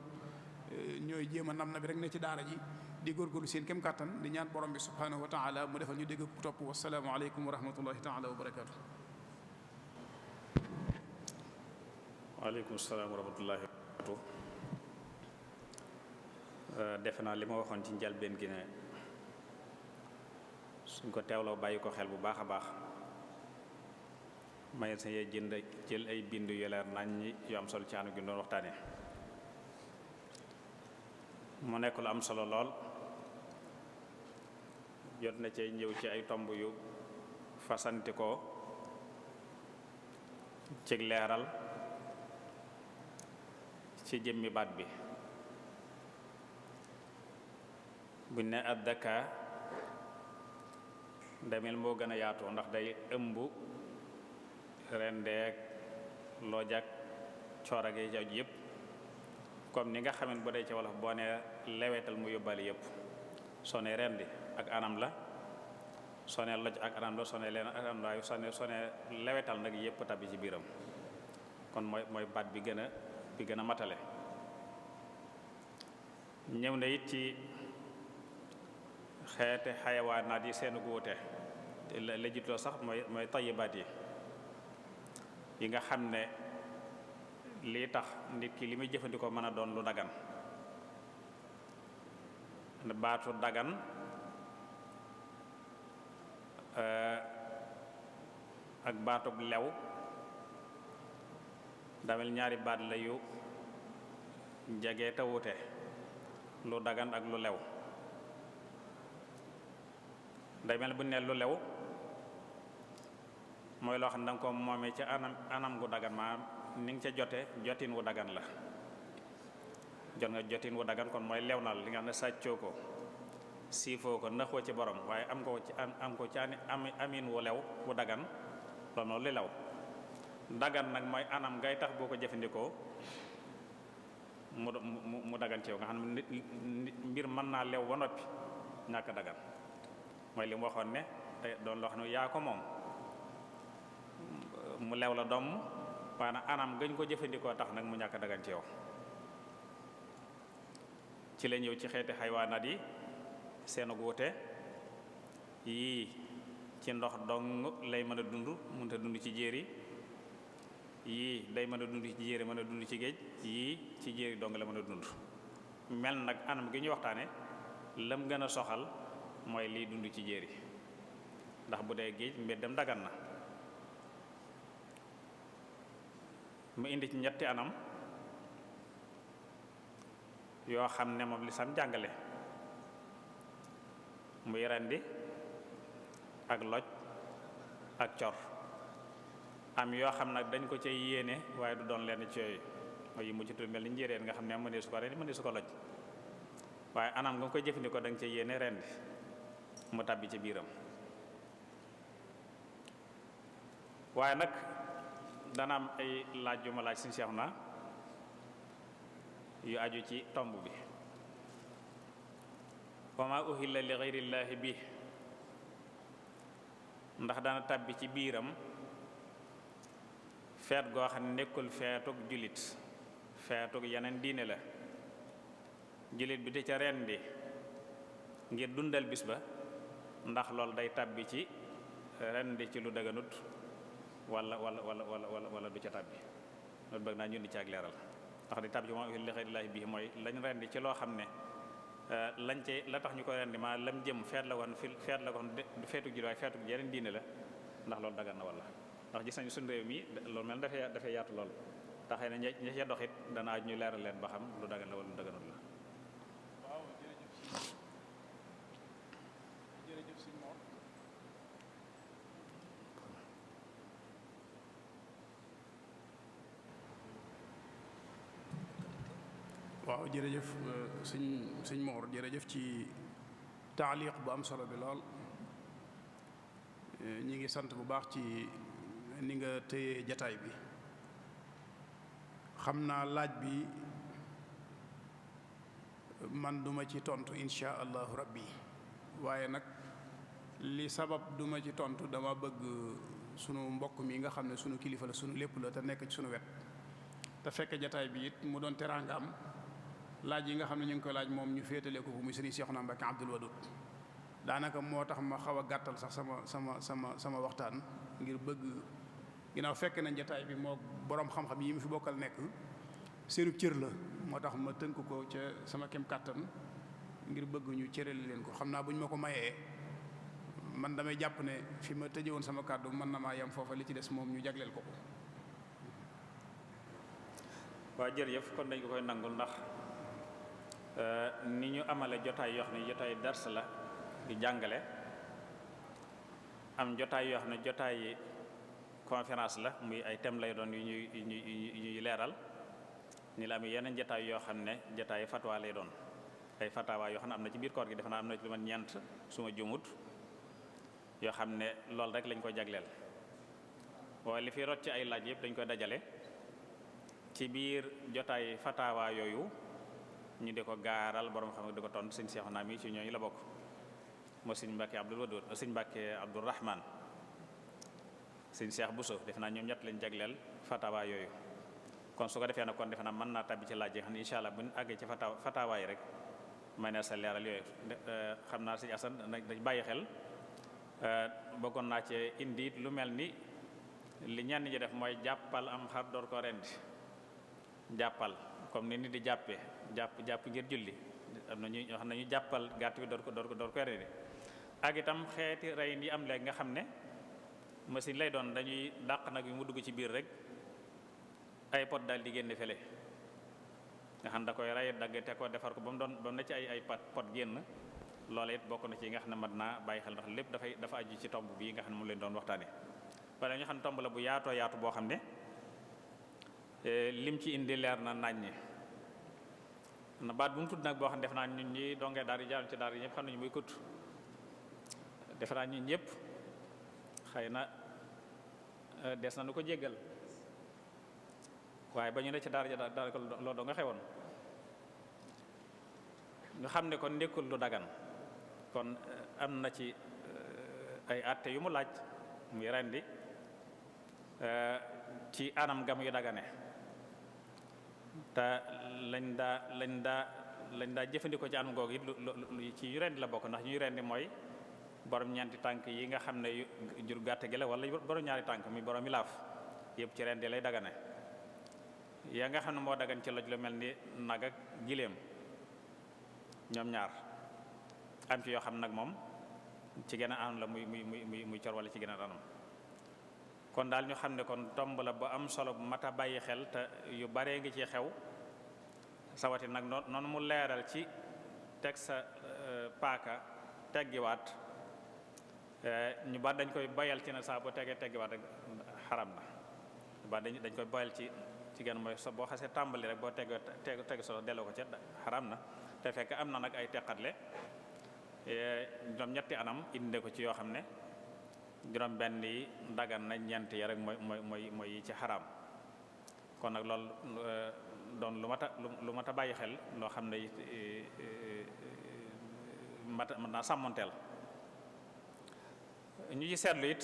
ñooy jéem a nab bi rek ne ci daara ji di góorgóorlu seen kem kàttan di ñaan borom bi subhanahu wa taala mu defal ñu dégg ku topp wasalaamu aleykum wa rahmatullahi taala wa barakaatu. waaleykum salaam wa rahmatullahi wa barakatuh. Defe naa li ma waxoon ci njalbeen gi ne suñ ko teewloo bàyyi ko xel bu baax a baax may sa yee jël ay bind yu leer nañ yu am solo ci anu gi doon waxtaane mu nekk lu am solo lool jot na cay ñëw ci ay tomb yu fasanti ko ci leeral ci jëmmi baat bi buñ ne addaka demel moo gën a yaatoo ndax day ëmb rendeek loojak coorag yi jawj yëpp comme ni nga xamant bu dee ci wolof boo ne lewetal mu yóbbali yëpp soo ne rendi ak anam la soo ne loj ak anam la soo ne leen ak anam la soo ne lewetal nag yëpp tabbi ci biiram kon mooy baat bi gën a matale ñëw na it ci xeete xayawaanaat yi seen wuute la jiitloo sax mooy tayibaat yi nga xam ne lii tax nit ki li muy jëfandikoo mën a doon lu dagan baatu dagan ak baatub lew damel ñaari baat la yu jege te wuute lu dagan ak lu lew day mel bu ne lu lew mooy loo xam ne danga ko moomee ci anam gu dagan maanaam ni nga ca jote jotin wu dagan la jot nga jotin wu dagan kon mooy lew na li nga xam ne sàccoo ko siifoo ko naxoo ci borom waaye am ko ci amin wu lew wu dagan loolu noonu li lew dagan nag mooy anam ngay tax boo ko jëfandikoo mu dagan ci yow nga xam ne nit mbir mën naa lew ba noppi ñàkk dagan mooy li mu waxoon ne te doon loo xam ne yaa ko moom mu lew la doom waaye nag anam gañ ko jëfandikoo tax nag mu ñàkk dagan ci yow ci la ñëw ci xeeti xaywaanaat yi seen wuute yii ci ndox dong lay mën a dund mënut a dund ci jéeri yii day mën a dund ci jéeri mën a dund ci géej yii ci jéeri dong la mën a dund mel nag anam gi ñuy waxtaane lam gën a soxal mooy liy dund ci jéeri ndax bu dee géej mbir dem dagan na mu indi ci ñetti anam yoo xam ne moom lislam jàngale muy rendi ak loj ak cor am yoo xam nag dañ ko cay yéene waaye du doon lenn ci yooyu mooy yi mu ci tudd mel ni njéeréen nga xam ne mënee su ko rendi mënee su ko loj waaye anam nga koy jëfandikoo da nga cay yéene rendi mu tàbbi ci biiram waaye nag dana am ay laaj yu ma laaj suñu Cheikhouna yu aju ci tomb bi wa ma uhilla li ghayrillahi bi ndax dana tàbbi ci biiram feet goo xam ne nekkul feetug jullit feetug yeneen diine la jullit bi di ca rendi ngir dundal bis ba ndax loolu day tàbbi ci rendi ci lu daganut wala du ca tàbbi loolu bëgg naa ñu indi ci ak leeral ndax di tàbbi ci moom li xëy bii mooy lañ rendi ci loo xam ne lañ ci la tax ñu koy rendi maa lam jëm feet la woon du feetu ji waaye feetu yeneen diine la ndax loolu dagan na wala ndax gis nañu suñu réew mi loolu mel dafay yaatu lool tax xëy na ña ca doxit dana aj ñu leeral leen ba xam lu dagan la wala lu daganut la. waaw jërëjëf sëñ Mor. waaw jërëjëf sëñ Mor jërëjëf ci taaliq bu am solo bi lool ñi ngi sant bu baax ci ni nga téye jataay bi xam naa laaj bi man duma ci tontu insha allahu rabbi waaye nag li sabab duma ci tontu dama bëgg sunu mbokk mi nga xam ne sunu kilifa la sunu lépp la te nekk ci sunu wet te fekk jataay bi it mu doon teraangaam laaj yi nga xam ne ñu ngi koy laaj moom ñu féetale ko muy sëriñ Cheikhouna Mbacké Abdoul Wadoud daanaka moo tax ma xaw a gàttal sax sama waxtaan ngir bëgg ginnaaw fekk nañ jataay bi moo boroom xam-xam yi mu fi bokkal nekk seenu cër la moo tax ma tënk ko ca sama kem kàttan ngir bëgg ñu cërale leen ko xam naa bu ñu ma ko mayee man damay jàpp ne fi ma tëje woon sama kàddu mën na maa yem foofa li ci des moom ñu jagleel ko. waaw jërëjëf kon dañ ko koy nangul ndax ni ñu amale jotaay yoo xam ne jotaay dars la di jàngale am jotaay yoo xam ne jotaay conférence la muy ay thème lay doon yu ñuy leeral ni la am yeneen jotaay yoo xam ne jotaay fatwa lay doon ay fatawa yoo xam ne am na ci biir koor gi defe naa am na ci lu man ñeent suma jumut yoo xam ne loolu rek lañ ko jagleel waaye li fi rot ci ay laaj yëpp dañ koy dajale ci biir jotaay fatawa yooyu ñu di ko gaaral borom xam nga di ko tontu sëñ Cheikhouna mi ci ñooñu la bokk moo sëñ Mbacké Abdoul Wadoud sëñ Mbacké Abdoul Rahman sëñ Cheikh Bousso defe naa ñoom ñett lañ jagleel fatawa yooyu kon su ko defee nag kon defe naa mën naa tabbi ci laaj yi xam ne incha allah bu ñu àggee ci fatawa yi rek may na sa leeral yooyu xam naa sëñ Assane dañ bàyyi xel bëggoon naa ci indi lu mel ni li ñenn ñi def mooy jàppal am xar door ko rendi jàppal comme ni nit di jàpp ngir julli am na ñoo xam ne ñu jàppal gàtt bi door ko rendi ak itam xeeti reyin yi am léegi nga xam ne machine lay doon dañuy dàq nag yu mu dugg ci biir rek ay pot daal di génne fele nga xam da koy rey dagg te ko defar ko ba mu ne ci ay pot génn loola it bokk na ci nga xam ne mat naa bàyyi xel ndax lépp dafa aju ci tomb bii nga xam ne mu leen doon waxtaane wala ñu xam ne tomb la bu yaatoo yaatu boo xam ne lim ci indi leer na naññi na baat bu mu tudd nag boo xam ne def naa ñun ñi dongee daal yi jaaru ci daal yi ñëpp xam nañu muy kut defe naa ñun ñëpp xëy na des na nu ko jéggal waaye ba ñu ne ci daara ja daara ko loolu doo nga xewoon ñu xam ne kon nekkul lu dagan kon am na ci ay àtte yu mu laaj muy rendi ci anam gam yu dagane te lañ daa jëfandikoo ci anam googu it lu ci yu rendi la bokk ndax ñuy rendi mooy borom ñeenti tànk yi nga xam ne jur gàtt gi la wala borom ñaari tànk mi borom yi laaf yëpp ci rendi lay dagane yaa nga xam ne moo dagan ci loj lu mel ni nag ak giléem ñoom ñaar am ci yoo xam nag moom ci geneen anam la muy cor wala ci geneen anam kon daal ñu xam ne kon tomb la bu am solo bu mat a bàyyi xel te yu baree ngi ci xew sawati nag noonu mu leeral ci teg sa paaka teggiwaat ñu ba dañ koy boyal ci ne saa bu teggiwaat rek xaram na ba dañ koy boyal ci genn mooy so boo xasee tàmbali rek boo tegg solo delloo ko ca xaram na te fekk am na nag ay teqatle ñoom ñetti anam indi ko ci yoo xam ne juróom benn yi dagan na ñeent yi rek mooy yi ci xaraam kon nag loolu doon lu mat a bàyyi xel loo xam ne mën naa sàmmonteel ñu ci seetlu it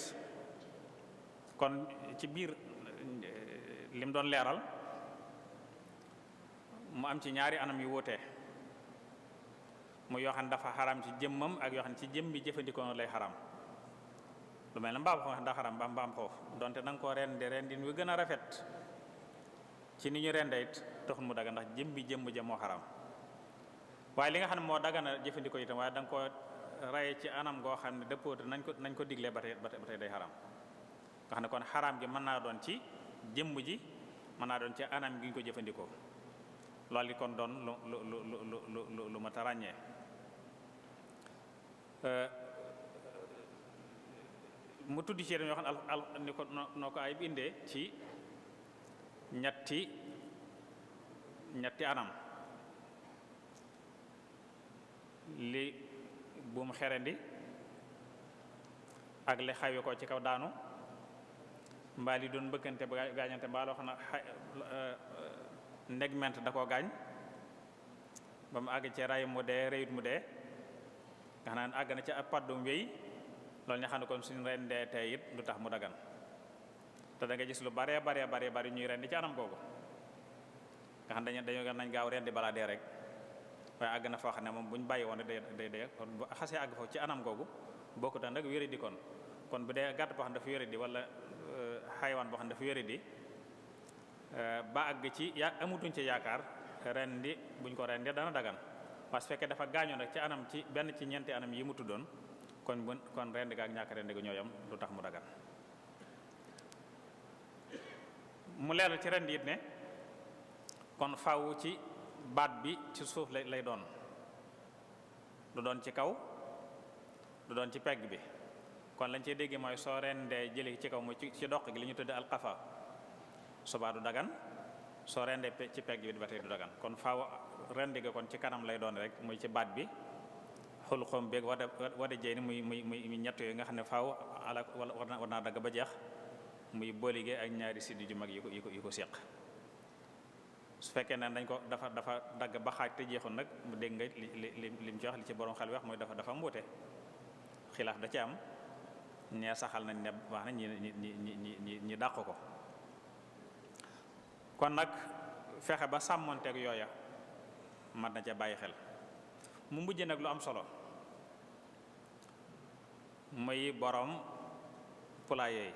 kon ci biir lim doon leeral mu am ci ñaari anam yu wuute mu yoo xam ne dafa xaraam ci jëmmam ak yoo xam ne ci jëmmi jëfandikoo lay xaraam lu mel ne mbaam xoox daa xaram mbaam xoox donte na nga koo rendin wi gën a rafet ci ni ñu rende it taxul mu dagan ndax jëmm ja moo xaram waaye li nga xam ne moo dagana jëfandikoo itam waaye da nga ko raye ci anam goo xam ne dëppoo nañ ko diglee ba tey day xaram nga xam ne kon xaram gi mën naa doon ci jëmm ji mën naa doon ci anam gi ñu ko jëfandikoo loolu li kon doon lu mat a ràññee mu tudd ci yoo xam ne ni ko noo ko ay bindee ci ñetti anam li buum xerendi ak li xawi ko ci kaw daanu mbaa li doon bëkkante ba gaañante mbaa loo xam ne ndegment da koo gaañ ba mu àgg ci ray mu dee reyut mu dee nga xam ne àgg na ci ab paddum wéy loolu nga xam ne kon suñu rendee tey it du tax mu dagan te da nga gis lu bare ñuy rendi ci anam googu nga xam ne dañu nañ gaaw rendi balaa dee rek waaye àgg na foo xam ne moom bu ñu bàyyi woon day kon bu xasee àgg foofu ci anam googu bokkut ak nag wéri di kon bu dee gàtt boo xam ne dafa wéri di wala xaywaan boo xam ne dafa wéri di ba àgg ci amutuñ ci yaakaar rendi buñ ko rendee dana dagan waaye su fekkee dafa gaañoon rek ci anam ci benn ci ñeenti anam yi mu tuddoon kon rendi ga ak ñàkk rendi ga ñooyam du tax mu dagan mu leeral ci rendi it ne kon faw ci baat bi ci suuf lay doon du doon ci kaw du doon ci pegg bi kon lañ cey déggee mooy soo rendee jële ci kaw mooy ci doq gi li ñu tudde alxafa subaa du dagan soo rendee ci pegg bi ba tey du dagan kon faaw rendi ga kon ci kanam lay doon rek muy ci baat bi xulxum beeg wada jey ni muy ñett yooyu nga xam ne faaw ala war naa dagg ba jeex muy boligee ak ñaari siddi ju mag yi ko séq su fekkee ne dañ ko dafa dagg ba xaaj te jeexul nag mu dégg nga lim ci wax li ci borom xel wax mooy dafa mbuute xilaaf da ci am ñee saxal nañ ne wax na ñi dàq ko kon nag fexe ba sàmmonteeg yooya mat na ca bàyyi xel mu mujj nag lu am solo muy borom poulailler yi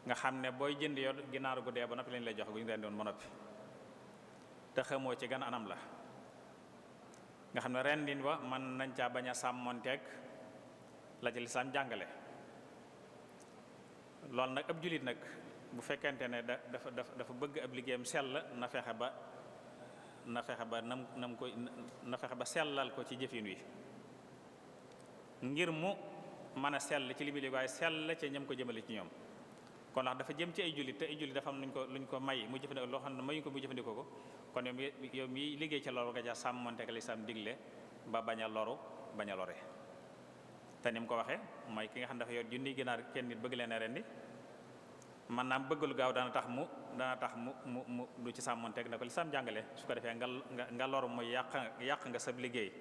nga xam ne booy jënd yor ginaar gu dee ba noppi lañ lay jox gu ñu rendi woon ba noppi te xamoo ci gan anam la nga xam ne rendin wa mën nañ caa bañ a sàmmonteeg la ci lislaam jàngale loolu nag ab jullit nag bu fekkente ne dafa bëgg ab liggéeyam sell na fexe ba sellal ko ci jëfin wi ngir mu mën a sell ci li muy liggéey waaye sell ci ñam ko jëmale ci ñoom kon ndax dafa jëm ci ay jullit te ay jullit dafa am luñ ko may mu jëfandikoo loo xam ne mayuñ ko mu jëfandikoo ko kon yow mi liggéey ca loolu nga ca sàmmonteeg lislaam digle ba bañ a loru bañ a lore te ni mu ko waxee mooy ki nga xam ne dafa yor junni ginaar kenn nit bëgg leen a rendi man naam bëgg lu gaaw dana tax mu du ci sàmmonteeg na ko lislaam jàngale su ko defee nga loru mooy yàq nga sab liggéey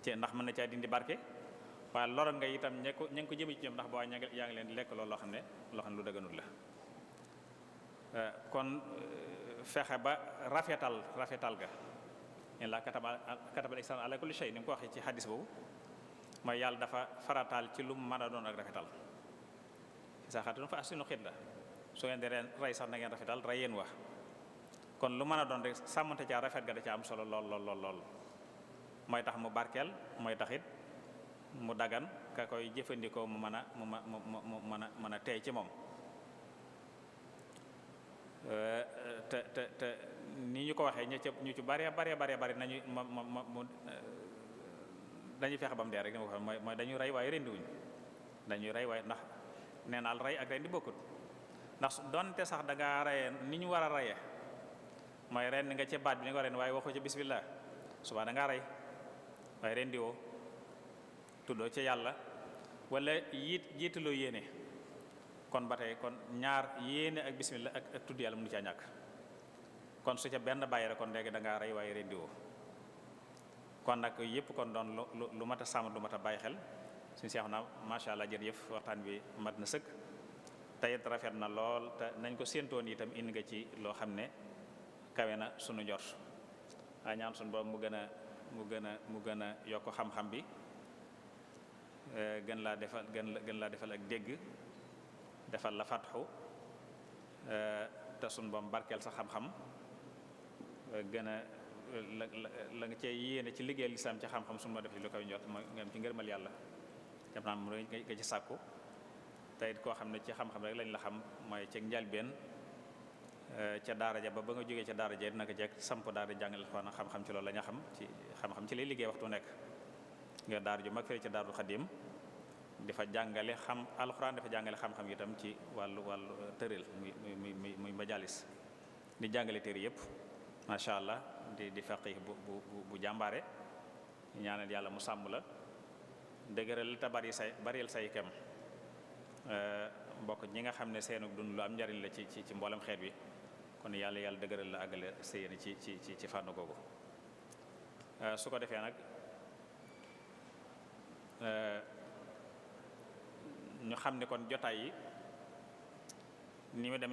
ci ndax mën na caa dindi barke waaye loro nga itam ña ngi ko jëme ci ñoom ndax boo yaa ngi leen di lekk loolu loo xam ne lu dëgganut la kon fexe ba rafetal ga in la katabal ihsaan ala kulli shay ni mu ko waxee ci hadis boobu mooy yàlla dafa farataal ci lu mu mën a doon ak rafetal sa xaatun fa ahsinu xitla su ngeen di rey sax na ngeen rafetal rey yéen wax kon lu mën a doon rek sàmmante caa rafet ga da ca am solo lool mooy tax mu barkeel mooy taxit mu dagan ka koy jëfandikoo mu mën a teey ci moom te ni ñu ko waxee ñu ci bare nañu dañuy fexe ba mu dee rek ni ma ko waxee mooy dañuy rey waaye rendiwuñ dañuy rey waaye ndax nee naal rey ak rendi bokkut ndax donte sax da ngaa reyee ni ñu war a reyee mooy ren nga ca baat bi ni nga ren waaye waxoo ca bismillah suba da ngaa rey waaye rendiwoo tuddoo ca yàlla wala jiitaloo yéene kon ba tey kon ñaar yéene ak bismillah ak tudd yàlla mënu caa ñàkk kon su ca benn bàyyi rek kon léegi da ngaa rey waaye rendiwoo kon nag yëpp kon doon lu mat a sàmm lu mat a bàyyi xel suñu Cheikhouna macha allah jërëjëf waxtaan bi mat na sëkk te it rafet na lool te nañ ko séentoon itam indi nga ci loo xam ne kawe na sunu njort a ñaan sunu borom mu gën a yokk xam-xam bi gën laa defal ak dégg, defal la fatxu te sun bam barkeel sa xam-xam, gën a la nga cee yéene ci liggéey lislaam ci xam-xam sun ma def lu koy njot mooy nga am ci ngërmal yàlla jàpp naa mu nga ci sàkku te it koo xam ne ci xam-xam rek lañ la xam mooy ci njalbeen ca daara ja ba nga jógee ca daara ja naka jekk samp daara jàngale Alxuraan xam-xam ci loolu la ñu xam ci xam-xam ci lay liggéey waxtu nekk nga daara ju mag fee ca Daarul Xadim di fa jàngale xam Alxuraan dafa jàngale xam-xam itam ci wàllu tëril muy majalis di jàngale téere yëpp macha allah di faqih bu jàmbaare ñaanal yàlla mu sàmm la dëgëral te baril say kem mbokk ñi nga xam ne seenu dund lu am njariñ la ci mboolem xeet wi kon yàlla dëgëral la àggale sa yéene ci fànn googu su ko defee nag ñu xam ne kon jotaay yi ni mu dem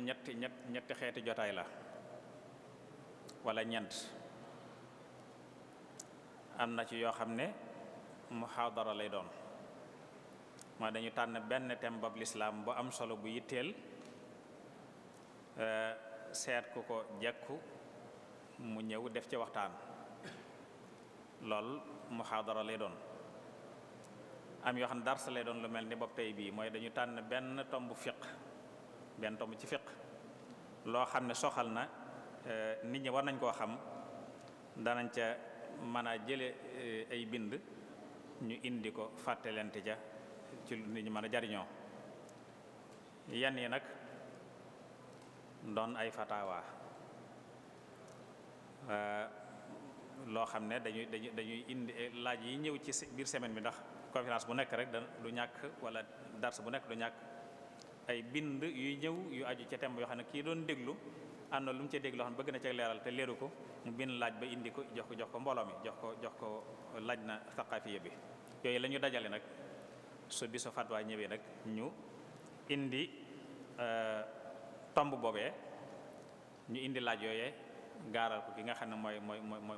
ñetti xeeti jotaay la wala ñeent am na ci yoo xam ne muhaadara lay doon mooy dañu tànn benn thème bab lislaam bu am solo bu yitteel seet ku ko jekku mu ñëw def ci waxtaan lool muhaadara lay doon am yoo xam ne dars lay doon lu mel ni bopp tey bii mooy dañu tànn benn tomb ci fiq loo xam ne soxal na nit ñi war nañ koo xam danañ ca mën a jële ay bind ñu indi ko fàttalente ja ci nit ñi mën a jariñoo yan yi nag doon ay fatawa loo xam ne dañuy indi laaj yi ñëw ci biir semaine bi ndax conférence bu nekk rek du ñàkk wala dars bu nekk du ñàkk ay bind yuy ñëw yu aju ca thème yoo xam ne kii doon déglu am na lu mu ca dégg loo xam ne bëgg na ca leeral te leeru ko mu bind laaj ba indi ko jox ko mbooloo mi jox ko laaj na saqaafiya bi yooyu la ñu dajale nag su bisu fatwa ñëwee nag ñu indi tomb boobee ñu indi laaj yooyee gaaral ko ki nga xam ne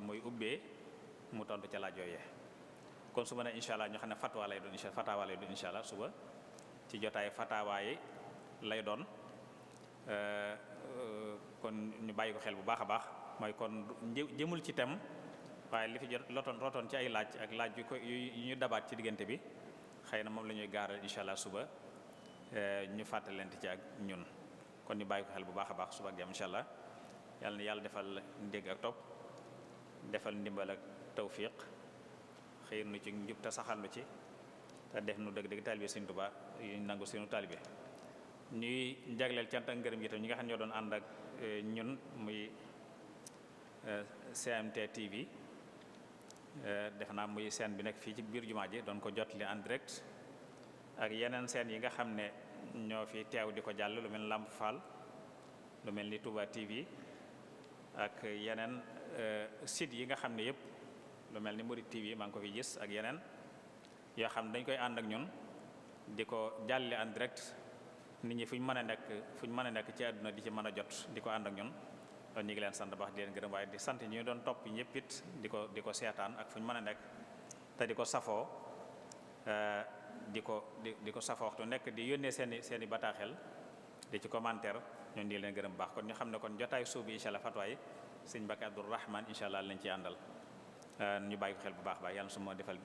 mooy ubbee mu tontu ca laaj yooyee kon suba ne incha allah ñu xam ne fatawa lay doon incha allah suba ci jotaay fatawa yi lay doon kon ñu bàyyi ko xel bu baax a baax mooy kon jëmul ci tem waaye li fi jot rotoon ci ay laaj ak laaj yu ñu dabaat ci diggante bi xëy na moom la ñuy gaaral incha allah suba ñu fàttalante ci ak ñun kon ñu bàyyi ko xel bu baax a baax suba ak jàmm incha allah yàlla na yàlla defal ndégg ak topp defal ndimbal ak tawfiq xëyir nu ci njub te saxal nu ci te def nu dëgg-dëgg taalibe Sëriñ Tuubaa yu nangu seenu taalibe ñuy jagleel cant ak ngërëm itam ñi nga xam ne ñoo doon ànd ak ñun muy CMT TV def naa muy scène bi nekk fii ci biir jumaa ji doon ko jotli en direct ak yeneen scène yi nga xam ne ñoo fi teew di ko jàll lu mel ni Lamp Fall lu mel ni Touba TV ak yeneen site yi nga xam ne yëpp lu mel ni Murid TV maa ngi ko fi gis ak yeneen yoo xam ne dañ koy ànd ak ñun di ko jàlle en direct nit ñi fu ñu mën a nekk ci àdduna di ci mën a jot di ko ànd ak ñun kon ñu ngi leen sant baax di leen gërëm waaye di sant ñu doon topp ñëpp it di ko seetaan ak fu ñu mën a nekk te di ko safoo di ko safoo waxtu nekk di yónnee seeni bataaxel di ci commentaire ñun di leen gërëm baax kon ñu xam ne kon jotaay suubi incha allah fatwaay sëñ Mbacke Abdourahmane incha allah lañ ci àndal ñu bàyyi ko xel bu baax yàlla na su ma defal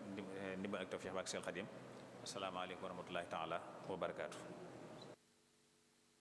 ndimbal ak tawfiix ak Seex Xadim asalaamaaleykum wa rahmatullahi taala wa barakaatu.